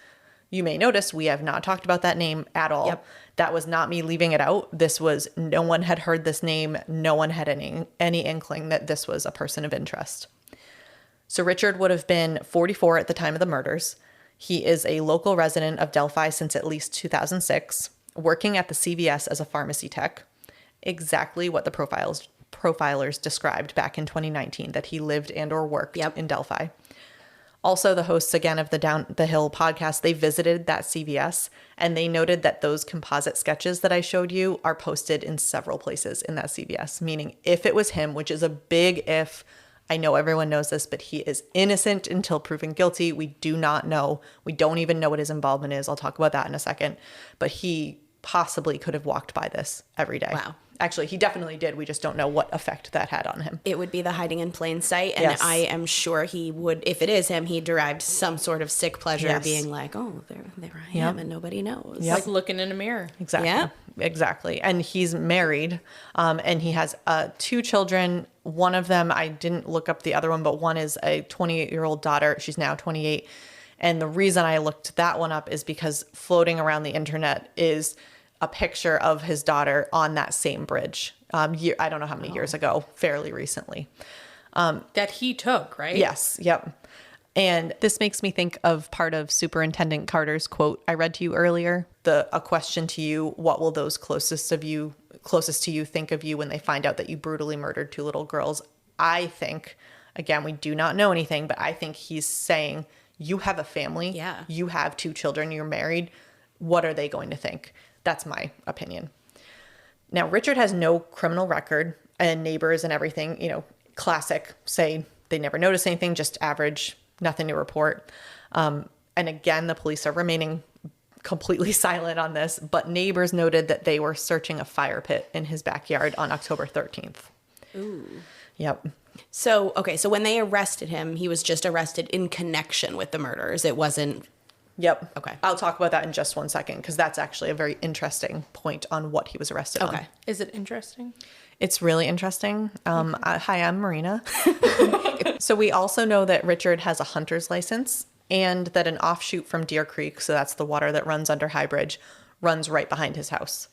You may notice we have not talked about that name at all. Yep. That was not me leaving it out. This was, no one had heard this name. No one had any inkling that this was a person of interest. So Richard would have been 44 at the time of the murders. He is a local resident of Delphi since at least 2006, working at the CVS as a pharmacy tech. Exactly what the profilers described back in 2019, that he lived and or worked in Delphi. Also, the hosts, again, of the Down the Hill podcast, they visited that CVS and they noted that those composite sketches that I showed you are posted in several places in that CVS, meaning if it was him, which is a big if, I know everyone knows this, but he is innocent until proven guilty. We do not know. We don't even know what his involvement is. I'll talk about that in a second. But he possibly could have walked by this every day. Wow. Actually, he definitely did. We just don't know what effect that had on him. It would be the hiding in plain sight. And Yes. I am sure he would, if it is him, he derived some sort of sick pleasure Yes. being like, oh, there I Yep. am and nobody knows. Yep. Like looking in a mirror. Exactly. Yeah. Exactly. And he's married, and he has 2 children. One of them, I didn't look up the other one, but one is a 28-year-old daughter. She's now 28. And the reason I looked that one up is because floating around the internet is a picture of his daughter on that same bridge. I don't know how many years ago, fairly recently. That he took, right? Yes. Yep. And this makes me think of part of Superintendent Carter's quote I read to you earlier. A question to you: what will those closest to you think of you when they find out that you brutally murdered 2 little girls? I think, again, we do not know anything, but I think he's saying, you have a family. Yeah. You have 2 children. You're married. What are they going to think? That's my opinion. Now, Richard has no criminal record, and neighbors and everything, classic, say they never noticed anything, just average, nothing to report. And again, the police are remaining completely silent on this, but neighbors noted that they were searching a fire pit in his backyard on October 13th. Ooh. Yep. So when they arrested him, he was just arrested in connection with the murders. It wasn't. Yep. Okay. I'll talk about that in just one second, because that's actually a very interesting point on what he was arrested on. Okay. Is it interesting? It's really interesting. Hi, I'm Marina. So we also know that Richard has a hunter's license, and that an offshoot from Deer Creek, so that's the water that runs under High Bridge, runs right behind his house.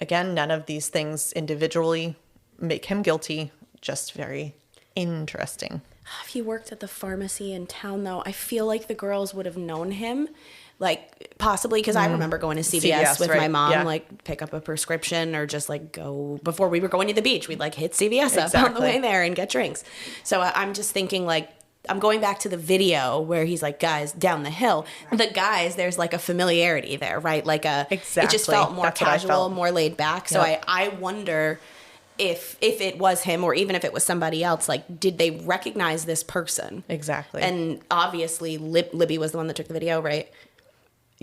Again, none of these things individually make him guilty, just very interesting. If he worked at the pharmacy in town, though, I feel like the girls would have known him. Like, possibly, because I remember going to CVS with my right. mom, Yeah. like, pick up a prescription or just, like, go, before we were going to the beach, we'd, like, hit CVS up on the Exactly. way there and get drinks. So I'm just thinking, like, I'm going back to the video where he's like, guys, down the hill. The guys, there's, like, a familiarity there, right? Like, it just Exactly. felt more That's what I casual, felt. more laid back. So Yep. I wonder if it was him, or even if it was somebody else, like, did they recognize this person? Exactly. And obviously, Libby was the one that took the video, right?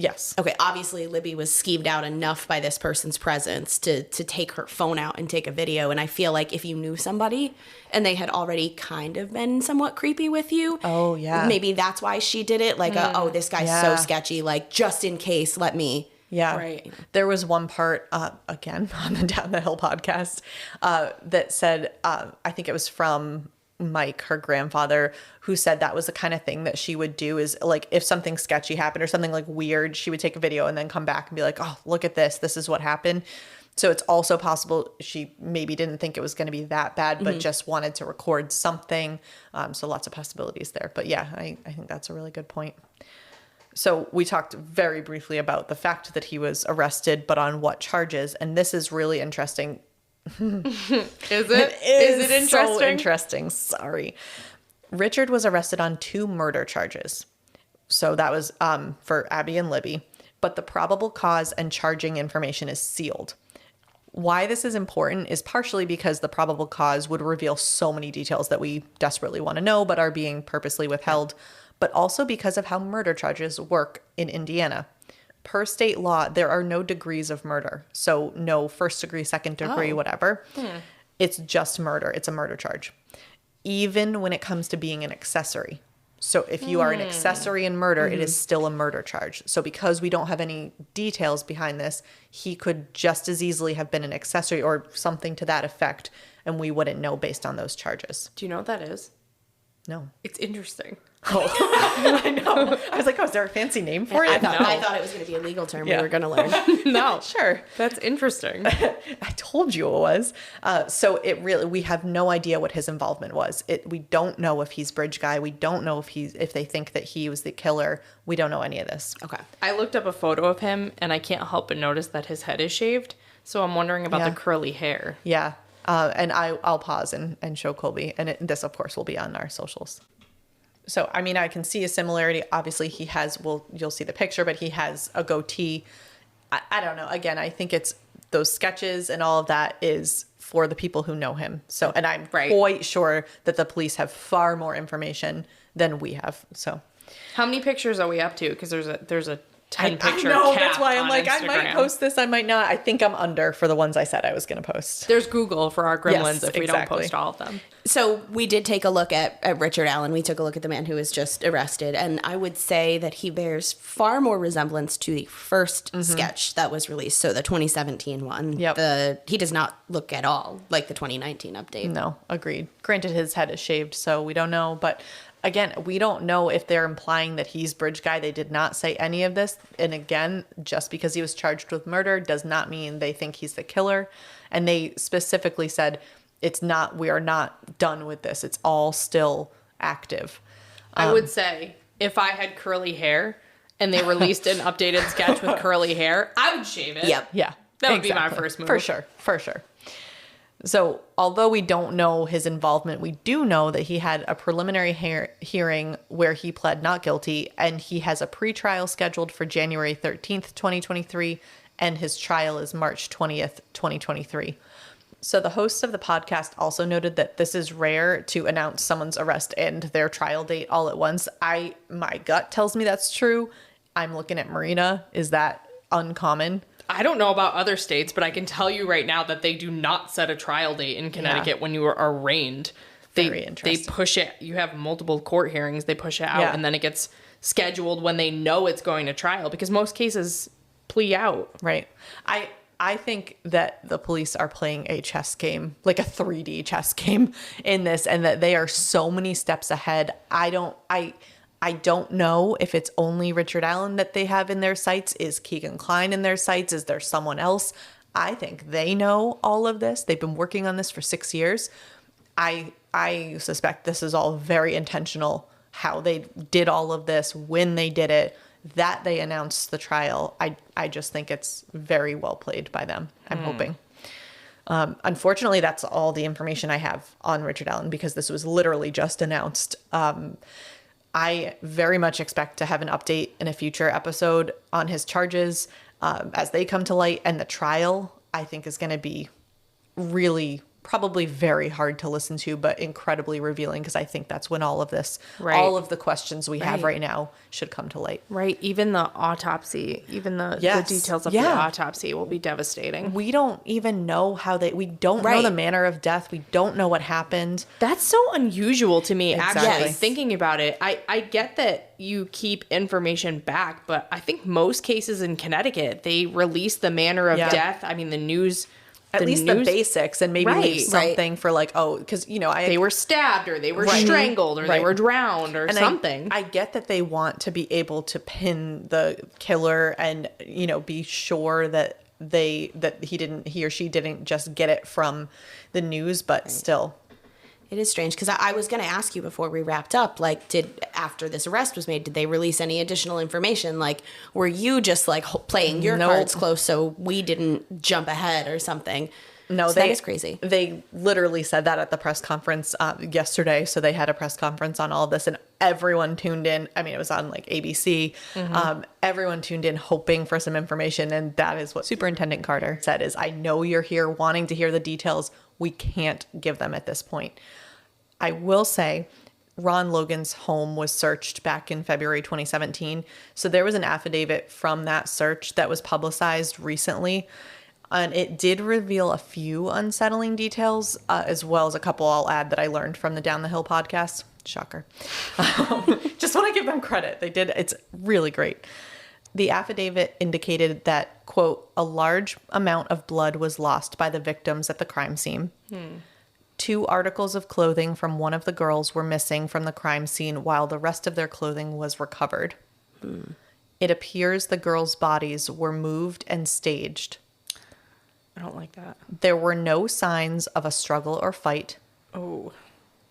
yes. Okay, obviously, Libby was skeeved out enough by this person's presence to take her phone out and take a video. And I feel like if you knew somebody and they had already kind of been somewhat creepy with you, Oh, yeah. maybe that's why she did it. Like, oh, this guy's so Yeah. sketchy. Like, just in case, let me. Yeah. Right. There was one part, again, on the Down the Hill podcast, that said, I think it was from Mike, her grandfather, who said that was the kind of thing that she would do, is like, if something sketchy happened or something like weird, she would take a video and then come back and be like, oh, look at this. This is what happened. So it's also possible she maybe didn't think it was going to be that bad, but just wanted to record something. So lots of possibilities there. But yeah, I think that's a really good point. So we talked very briefly about the fact that he was arrested, but on what charges. And this is really interesting. Is it? Is it interesting? So interesting. Sorry. Richard was arrested on 2 murder charges. So that was for Abby and Libby. But the probable cause and charging information is sealed. Why this is important is partially because the probable cause would reveal so many details that we desperately want to know, but are being purposely withheld. But also because of how murder charges work in Indiana. Per state law, there are no degrees of murder. So no first degree, second degree, whatever. It's just murder. It's a murder charge. Even when it comes to being an accessory. So if you are an accessory in murder, it is still a murder charge. So because we don't have any details behind this, he could just as easily have been an accessory or something to that effect, and we wouldn't know based on those charges. Do you know what that is? No. It's interesting. Oh, I know. I was like, oh, is there a fancy name for it? I thought it was going to be a legal term we were going to learn. No. Sure. That's interesting. I told you it was. So we have no idea what his involvement was. We don't know if he's bridge guy. We don't know if they think that he was the killer. We don't know any of this. Okay. I looked up a photo of him, and I can't help but notice that his head is shaved. So I'm wondering about the curly hair. Yeah. And I'll pause and show Colby. And this, of course, will be on our socials. So, I mean, I can see a similarity. Obviously, he has, you'll see the picture, but he has a goatee. I don't know. Again, I think it's those sketches and all of that is for the people who know him. So, and I'm quite sure that the police have far more information than we have. So, how many pictures are we up to? Because there's a 10 picture No, cap that's why I'm on like, Instagram. I might post this, I might not. I think I'm under for the ones I said I was going to post. There's Google for our gremlins if we don't exactly. post all of them. So we did take a look at Richard Allen. We took a look at the man who was just arrested. And I would say that he bears far more resemblance to the first sketch that was released. So the 2017 one. Yep. He does not look at all like the 2019 update. No, agreed. Granted, his head is shaved, so we don't know. But again, we don't know if they're implying that he's bridge guy. They did not say any of this. And again, just because he was charged with murder does not mean they think he's the killer. And they specifically said, we are not done with this. It's all still active. I would say if I had curly hair and they released an updated sketch with curly hair, I would shave it. Yep. Yeah. That would be my first move. For sure. So although we don't know his involvement, we do know that he had a preliminary hearing where he pled not guilty, and he has a pretrial scheduled for January 13th, 2023, and his trial is March 20th, 2023. So the host of the podcast also noted that this is rare to announce someone's arrest and their trial date all at once. My gut tells me that's true. I'm looking at Marina. Is that uncommon? I don't know about other states, but I can tell you right now that they do not set a trial date in Connecticut when you are arraigned. Very They interesting. push it. You have multiple court hearings. They push it out, and then it gets scheduled when they know it's going to trial, because most cases plea out. Right. I think that the police are playing a chess game, like a 3D chess game in this, and that they are so many steps ahead. I don't know if it's only Richard Allen that they have in their sights. Is Keegan Kline in their sights? Is there someone else? I think they know all of this. They've been working on this for 6 years. I suspect this is all very intentional, how they did all of this, when they did it, that they announced the trial. I just think it's very well played by them. I'm hoping. Unfortunately, that's all the information I have on Richard Allen, because this was literally just announced. I very much expect to have an update in a future episode on his charges as they come to light. And the trial, I think, is going to be really probably very hard to listen to, but incredibly revealing, because I think that's when all of this, all of the questions we have right now should come to light. Right. Even the autopsy, even the details of the autopsy will be devastating. We don't even know we don't know the manner of death. We don't know what happened. That's so unusual to me, Exactly. actually, thinking about it. I get that you keep information back, but I think most cases in Connecticut, they release the manner of death. I mean, the news... At least the basics, and maybe leave something for like, because, they were stabbed, or they were strangled, or they were drowned, or something. I get that they want to be able to pin the killer and, be sure that he or she didn't just get it from the news, but still. It is strange, because I was going to ask you before we wrapped up, like, after this arrest was made, did they release any additional information? Like, were you just, like, playing your cards close so we didn't jump ahead or something? No, that is crazy. They literally said that at the press conference yesterday. So they had a press conference on all of this, and everyone tuned in. I mean, it was on, like, ABC. Everyone tuned in hoping for some information, and that is what Superintendent Carter said is, I know you're here wanting to hear the details. We can't give them at this point. I will say Ron Logan's home was searched back in February 2017. So there was an affidavit from that search that was publicized recently. And it did reveal a few unsettling details, as well as a couple I'll add that I learned from the Down the Hill podcast. Shocker. Just want to give them credit. They did. It's really great. The affidavit indicated that, quote, a large amount of blood was lost by the victims at the crime scene. 2 articles of clothing from one of the girls were missing from the crime scene while the rest of their clothing was recovered. It appears the girls' bodies were moved and staged. I don't like that. There were no signs of a struggle or fight. Oh.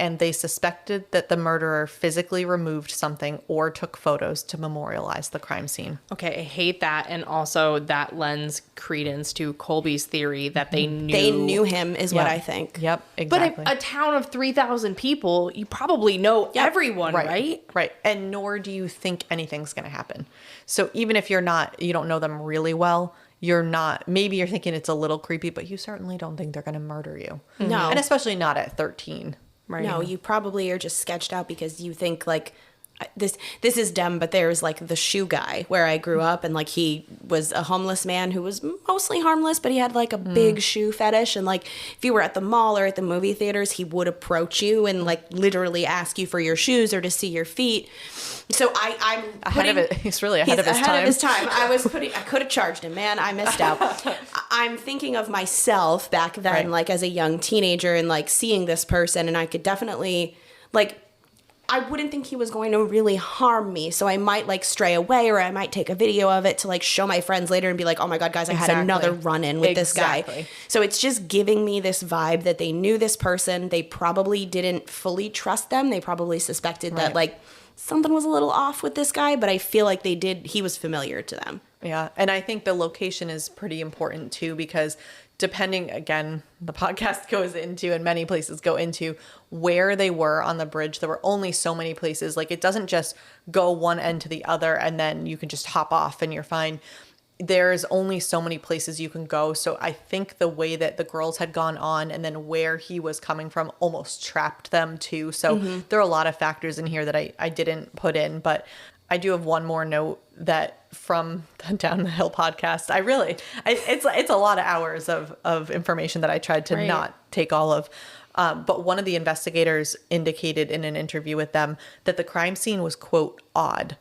And they suspected that the murderer physically removed something or took photos to memorialize the crime scene. Okay, I hate that. And also that lends credence to Colby's theory that they knew. They knew him is what I think. Yep, exactly. But a town of 3,000 people, you probably know everyone, right? Right. And nor do you think anything's going to happen. So even if you don't know them really well, maybe you're thinking it's a little creepy, but you certainly don't think they're going to murder you. No. And especially not at 13. Right. No, you probably are just sketched out because you think like this is dumb, but there's like the shoe guy where I grew up, and like he was a homeless man who was mostly harmless, but he had like a big shoe fetish, and like if you were at the mall or at the movie theaters, he would approach you and like literally ask you for your shoes or to see your feet. So I'm ahead of it. He's really ahead of his time. Ahead of his time. I could have charged him, man. I missed out. I'm thinking of myself back then, like as a young teenager, and like seeing this person, and I could definitely like. I wouldn't think he was going to really harm me. So I might like stray away, or I might take a video of it to like show my friends later and be like, oh my God, guys, I had another run-in with this guy. So it's just giving me this vibe that they knew this person. They probably didn't fully trust them. They probably suspected that like something was a little off with this guy, but I feel like he was familiar to them. Yeah. And I think the location is pretty important too, because depending, again, the podcast goes into, and many places go into, where they were on the bridge. There were only so many places. Like, it doesn't just go one end to the other and then you can just hop off and you're fine. There's only so many places you can go. So I think the way that the girls had gone on and then where he was coming from almost trapped them too. So there are a lot of factors in here that I didn't put in, but I do have one more note that from the Down the Hill podcast, it's a lot of hours of information that I tried to not take all of. But one of the investigators indicated in an interview with them that the crime scene was, quote, odd,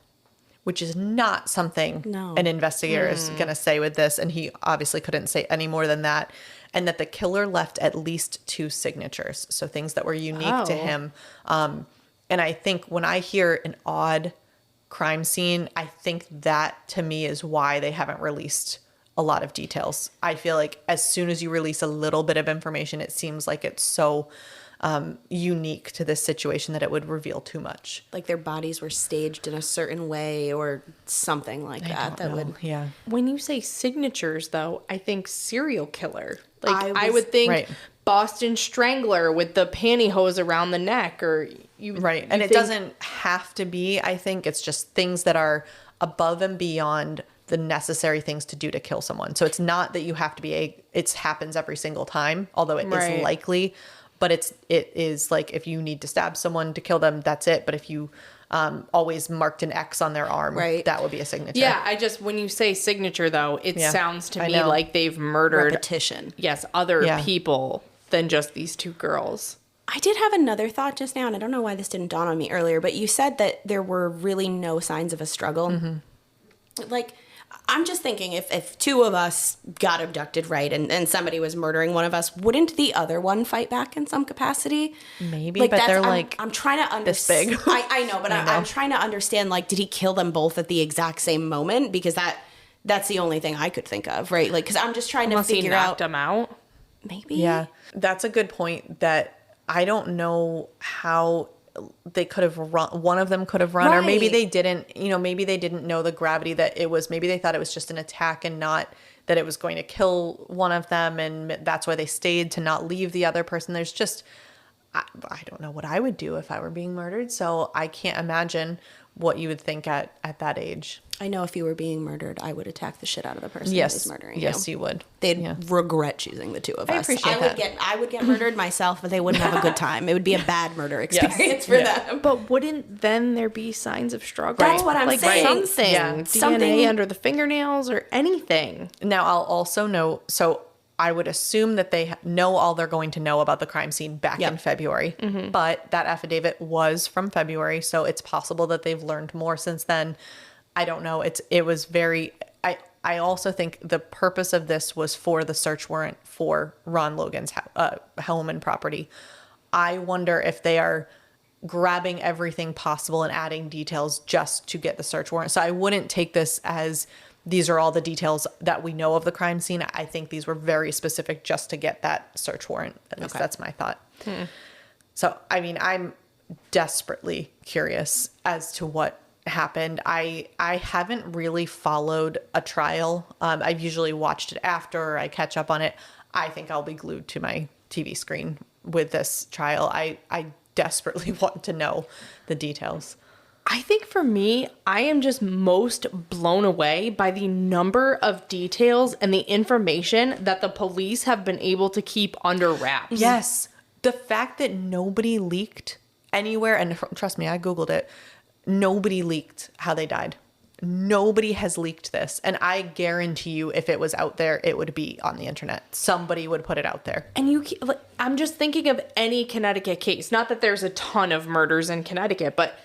which is not something an investigator is going to say with this. And he obviously couldn't say any more than that. And that the killer left at least 2 signatures. So things that were unique to him. And I think when I hear an odd crime scene, I think that to me is why they haven't released a lot of details. I feel like as soon as you release a little bit of information, it seems like it's so unique to this situation that it would reveal too much. Like their bodies were staged in a certain way or something like that. Yeah. When you say signatures, though, I think serial killer. Like I would think Boston Strangler with the pantyhose around the neck, or and it doesn't have to be. I think it's just things that are above and beyond the necessary things to do to kill someone. So it's not that you have to be it happens every single time, although it is likely. But it is like if you need to stab someone to kill them, that's it. But if you always marked an X on their arm, that would be a signature. Yeah, when you say signature, though, it sounds to me like they've murdered repetition. Yes, other people than just these 2 girls. I did have another thought just now, and I don't know why this didn't dawn on me earlier, but you said that there were really no signs of a struggle. Like, I'm just thinking if 2 of us got abducted, and somebody was murdering one of us, wouldn't the other one fight back in some capacity? Maybe, but they're I'm trying to understand. This big. I know, but I'm trying to understand, like, did he kill them both at the exact same moment? Because that's the only thing I could think of, right? Like, because I'm just trying to figure out. He knocked them out? Maybe. Yeah, that's a good point that I don't know how they could have run. One of them could have run, or maybe they didn't, maybe they didn't know the gravity that it was. Maybe they thought it was just an attack and not that it was going to kill one of them. And that's why they stayed to not leave the other person. There's just, I don't know what I would do if I were being murdered. So I can't imagine what you would think at that age. I know if you were being murdered, I would attack the shit out of the person Yes. who was murdering you. Yes, you would. They'd regret choosing the two of us. I appreciate that. I would get murdered myself, but they wouldn't have a good time. It would be a bad murder experience for them. But wouldn't then there be signs of struggle? That's what I'm saying. Something. Yeah. DNA Something- under the fingernails or anything. Now, I'll also know, so I would assume that they know all they're going to know about the crime scene back in February. But that affidavit was from February, so it's possible that they've learned more since then. I don't know. It was very... I also think the purpose of this was for the search warrant for Ron Logan's home and property. I wonder if they are grabbing everything possible and adding details just to get the search warrant. So I wouldn't take this as these are all the details that we know of the crime scene. I think these were very specific just to get that search warrant. At least that's my thought. So, I mean, I'm desperately curious as to what happened. I haven't really followed a trial. I've usually watched it after, or I catch up on it. I think I'll be glued to my TV screen with this trial. I desperately want to know the details. I think for me, I am just most blown away by the number of details and the information that the police have been able to keep under wraps. Yes. The fact that nobody leaked anywhere, and trust me, I Googled it, nobody leaked how they died. Nobody has leaked this. And I guarantee you, if it was out there, it would be on the internet. Somebody would put it out there. And I'm just thinking of any Connecticut case. Not that there's a ton of murders in Connecticut, but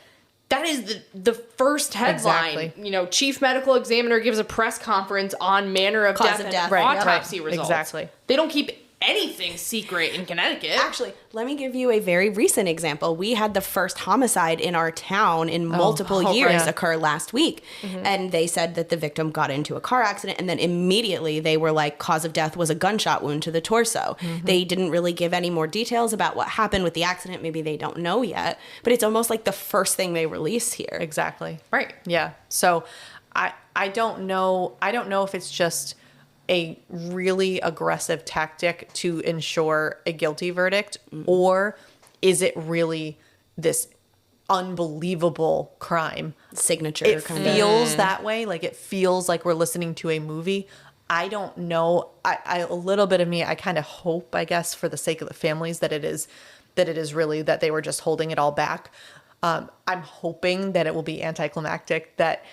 that is the first headline. Exactly. You know, chief medical examiner gives a press conference on manner of Cause death of and death. Right, autopsy right. results. Exactly. They don't keep anything secret in Connecticut. Actually, let me give you a very recent example. We had the first homicide in our town in multiple years right. occur last week. And they said that the victim got into a car accident, and then immediately they were like, cause of death was a gunshot wound to the torso. They didn't really give any more details about what happened with the accident. Maybe they don't know yet, but it's almost like the first thing they release here. Exactly. Right. Yeah. So I don't know. I don't know if it's just a really aggressive tactic to ensure a guilty verdict, or is it really this unbelievable crime? Signature It kind of. feels that way. Like it feels like we're listening to a movie. I don't know. A little bit of me, I kind of hope, I guess, for the sake of the families, that it is really that they were just holding it all back. I'm hoping that it will be anticlimactic, that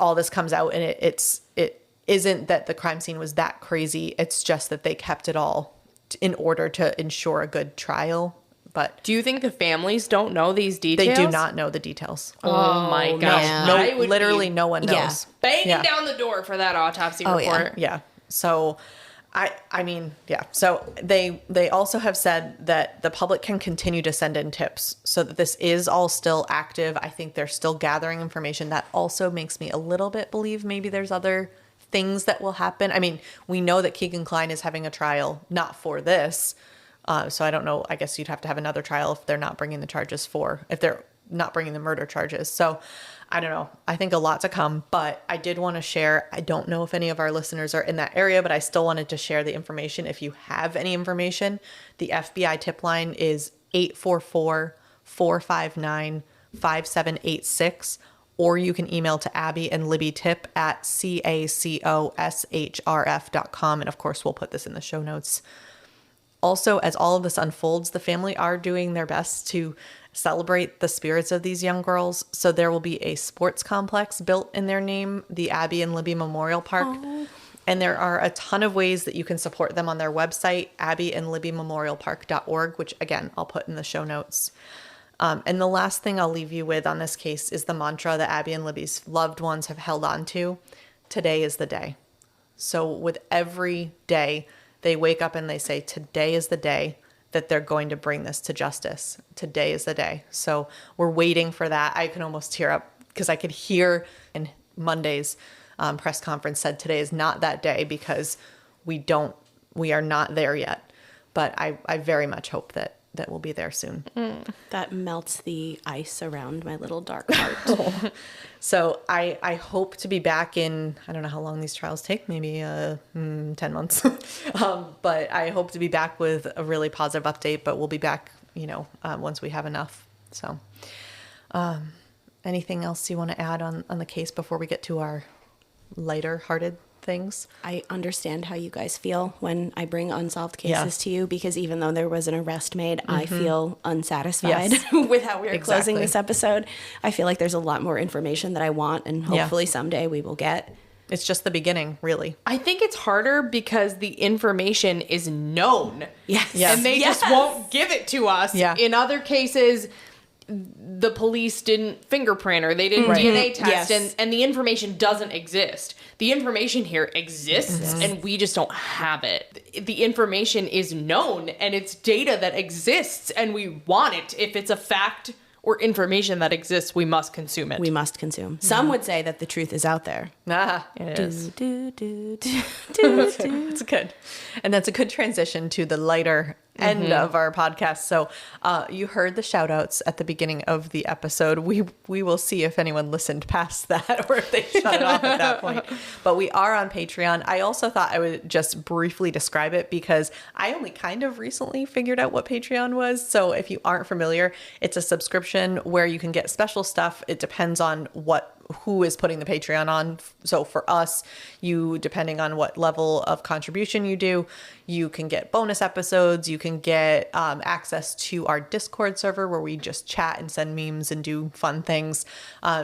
all this comes out and it isn't that the crime scene was that crazy. It's just that they kept it all in order to ensure a good trial. But Do you think the families don't know these they details? do not know the details. Oh my gosh. man. I would Literally be no one knows. banging Yeah. down the door for that autopsy Oh, report. Yeah. So I mean, yeah. So they also have said that the public can continue to send in tips, so that this is all still active. I think they're still gathering information. That also makes me a little bit believe maybe there's other things that will happen. I mean, we know that Keegan Kline is having a trial, not for this. So I don't know. I guess you'd have to have another trial if they're not bringing the charges if they're not bringing the murder charges. So I don't know. I think a lot to come, but I did want to share. I don't know if any of our listeners are in that area, but I still wanted to share the information. If you have any information, the FBI tip line is 844-459-5786, or you can email to Abby and Libby Tip at cacoshrf.com. And of course, we'll put this in the show notes. Also, as all of this unfolds, the family are doing their best to celebrate the spirits of these young girls. So there will be a sports complex built in their name, the Abby and Libby Memorial Park. Aww. And there are a ton of ways that you can support them on their website, abbyandlibbymemorialpark.org, which again, I'll put in the show notes. And the last thing I'll leave you with on this case is the mantra that Abby and Libby's loved ones have held on to. Today is the day. So with every day, they wake up and they say, today is the day that they're going to bring this to justice. Today is the day. So we're waiting for that. I can almost tear up because I could hear in Monday's press conference said today is not that day because we are not there yet. But I very much hope that we'll be there soon. That melts the ice around my little dark heart. So I hope to be back in, I don't know how long these trials take, maybe 10 months. But I hope to be back with a really positive update, but we'll be back, once we have enough. So Anything else you want to add on the case before we get to our lighter-hearted things? I understand how you guys feel when I bring unsolved cases to you, because even though there was an arrest made, I feel unsatisfied with how we're closing this episode. I feel like there's a lot more information that I want, and hopefully someday we will get. It's just the beginning, really. I think it's harder because the information is known. Yes. And they just won't give it to us. Yeah. In other cases, the police didn't fingerprint or they didn't DNA test, and the information doesn't exist. The information here exists and we just don't have it. The information is known and it's data that exists and we want it. If it's a fact or information that exists, we must consume it. We must consume. Some would say that the truth is out there. It is. It's It's good. And that's a good transition to the lighter end of our podcast. So you heard the shout outs at the beginning of the episode. We will see if anyone listened past that or if they shut it off at that point. But we are on Patreon. I also thought I would just briefly describe it because I only kind of recently figured out what Patreon was. So if you aren't familiar, it's a subscription where you can get special stuff. It depends on who is putting the Patreon on. So for us, depending on what level of contribution you do, you can get bonus episodes. You can get access to our Discord server where we just chat and send memes and do fun things.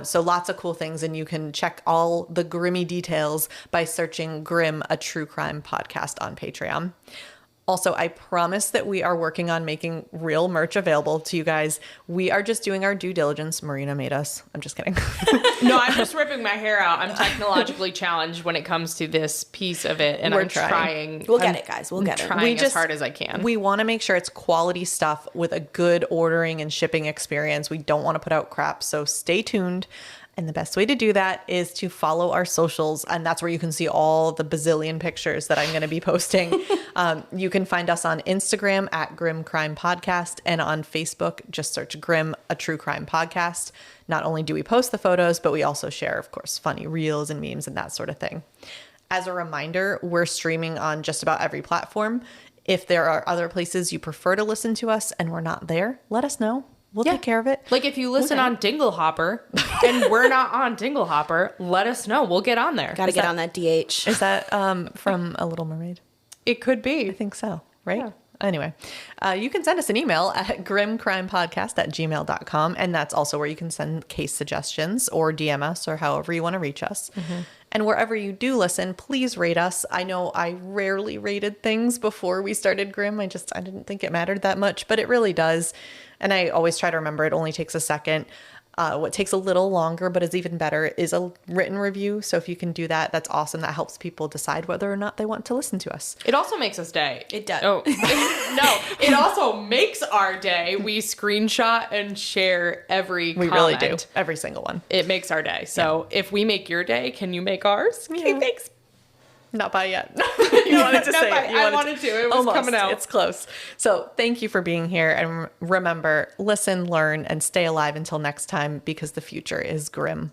So lots of cool things. And you can check all the grimmy details by searching Grim, a true crime podcast on Patreon. Also, I promise that we are working on making real merch available to you guys. We are just doing our due diligence. Marina made us. I'm just kidding. No, I'm just ripping my hair out. I'm technologically challenged when it comes to this piece of it, and We're I'm trying. We'll get it, guys. We'll get it. Trying as hard as I can. We want to make sure it's quality stuff with a good ordering and shipping experience. We don't want to put out crap, so stay tuned. And the best way to do that is to follow our socials. And that's where you can see all the bazillion pictures that I'm going to be posting. You can find us on Instagram at Grim Crime Podcast, and on Facebook, just search Grim, a true crime podcast. Not only do we post the photos, but we also share, of course, funny reels and memes and that sort of thing. As a reminder, we're streaming on just about every platform. If there are other places you prefer to listen to us and we're not there, let us know. We'll take care of it. Like if you listen on Dinglehopper and we're not on Dinglehopper, let us know. We'll get on there. Got to get on that DH. Is that from A Little Mermaid? It could be. I think so, right? Yeah. Anyway, you can send us an email at grimcrimepodcast@gmail.com. And that's also where you can send case suggestions or DM us or however you want to reach us. And wherever you do listen, please rate us. I know I rarely rated things before we started Grim. I didn't think it mattered that much, but it really does. And I always try to remember it only takes a second. What takes a little longer, but is even better, is a written review. So if you can do that, that's awesome. That helps people decide whether or not they want to listen to us. It also makes us day. It does. Oh, no. It also makes our day. We screenshot and share every comment. We really do. Every single one. It makes our day. So if we make your day, can you make ours? Yeah. Thanks. Not by yet. You wanted to say it. I wanted to. It was almost coming out. It's close. So thank you for being here. And remember, listen, learn, and stay alive until next time, because the future is grim.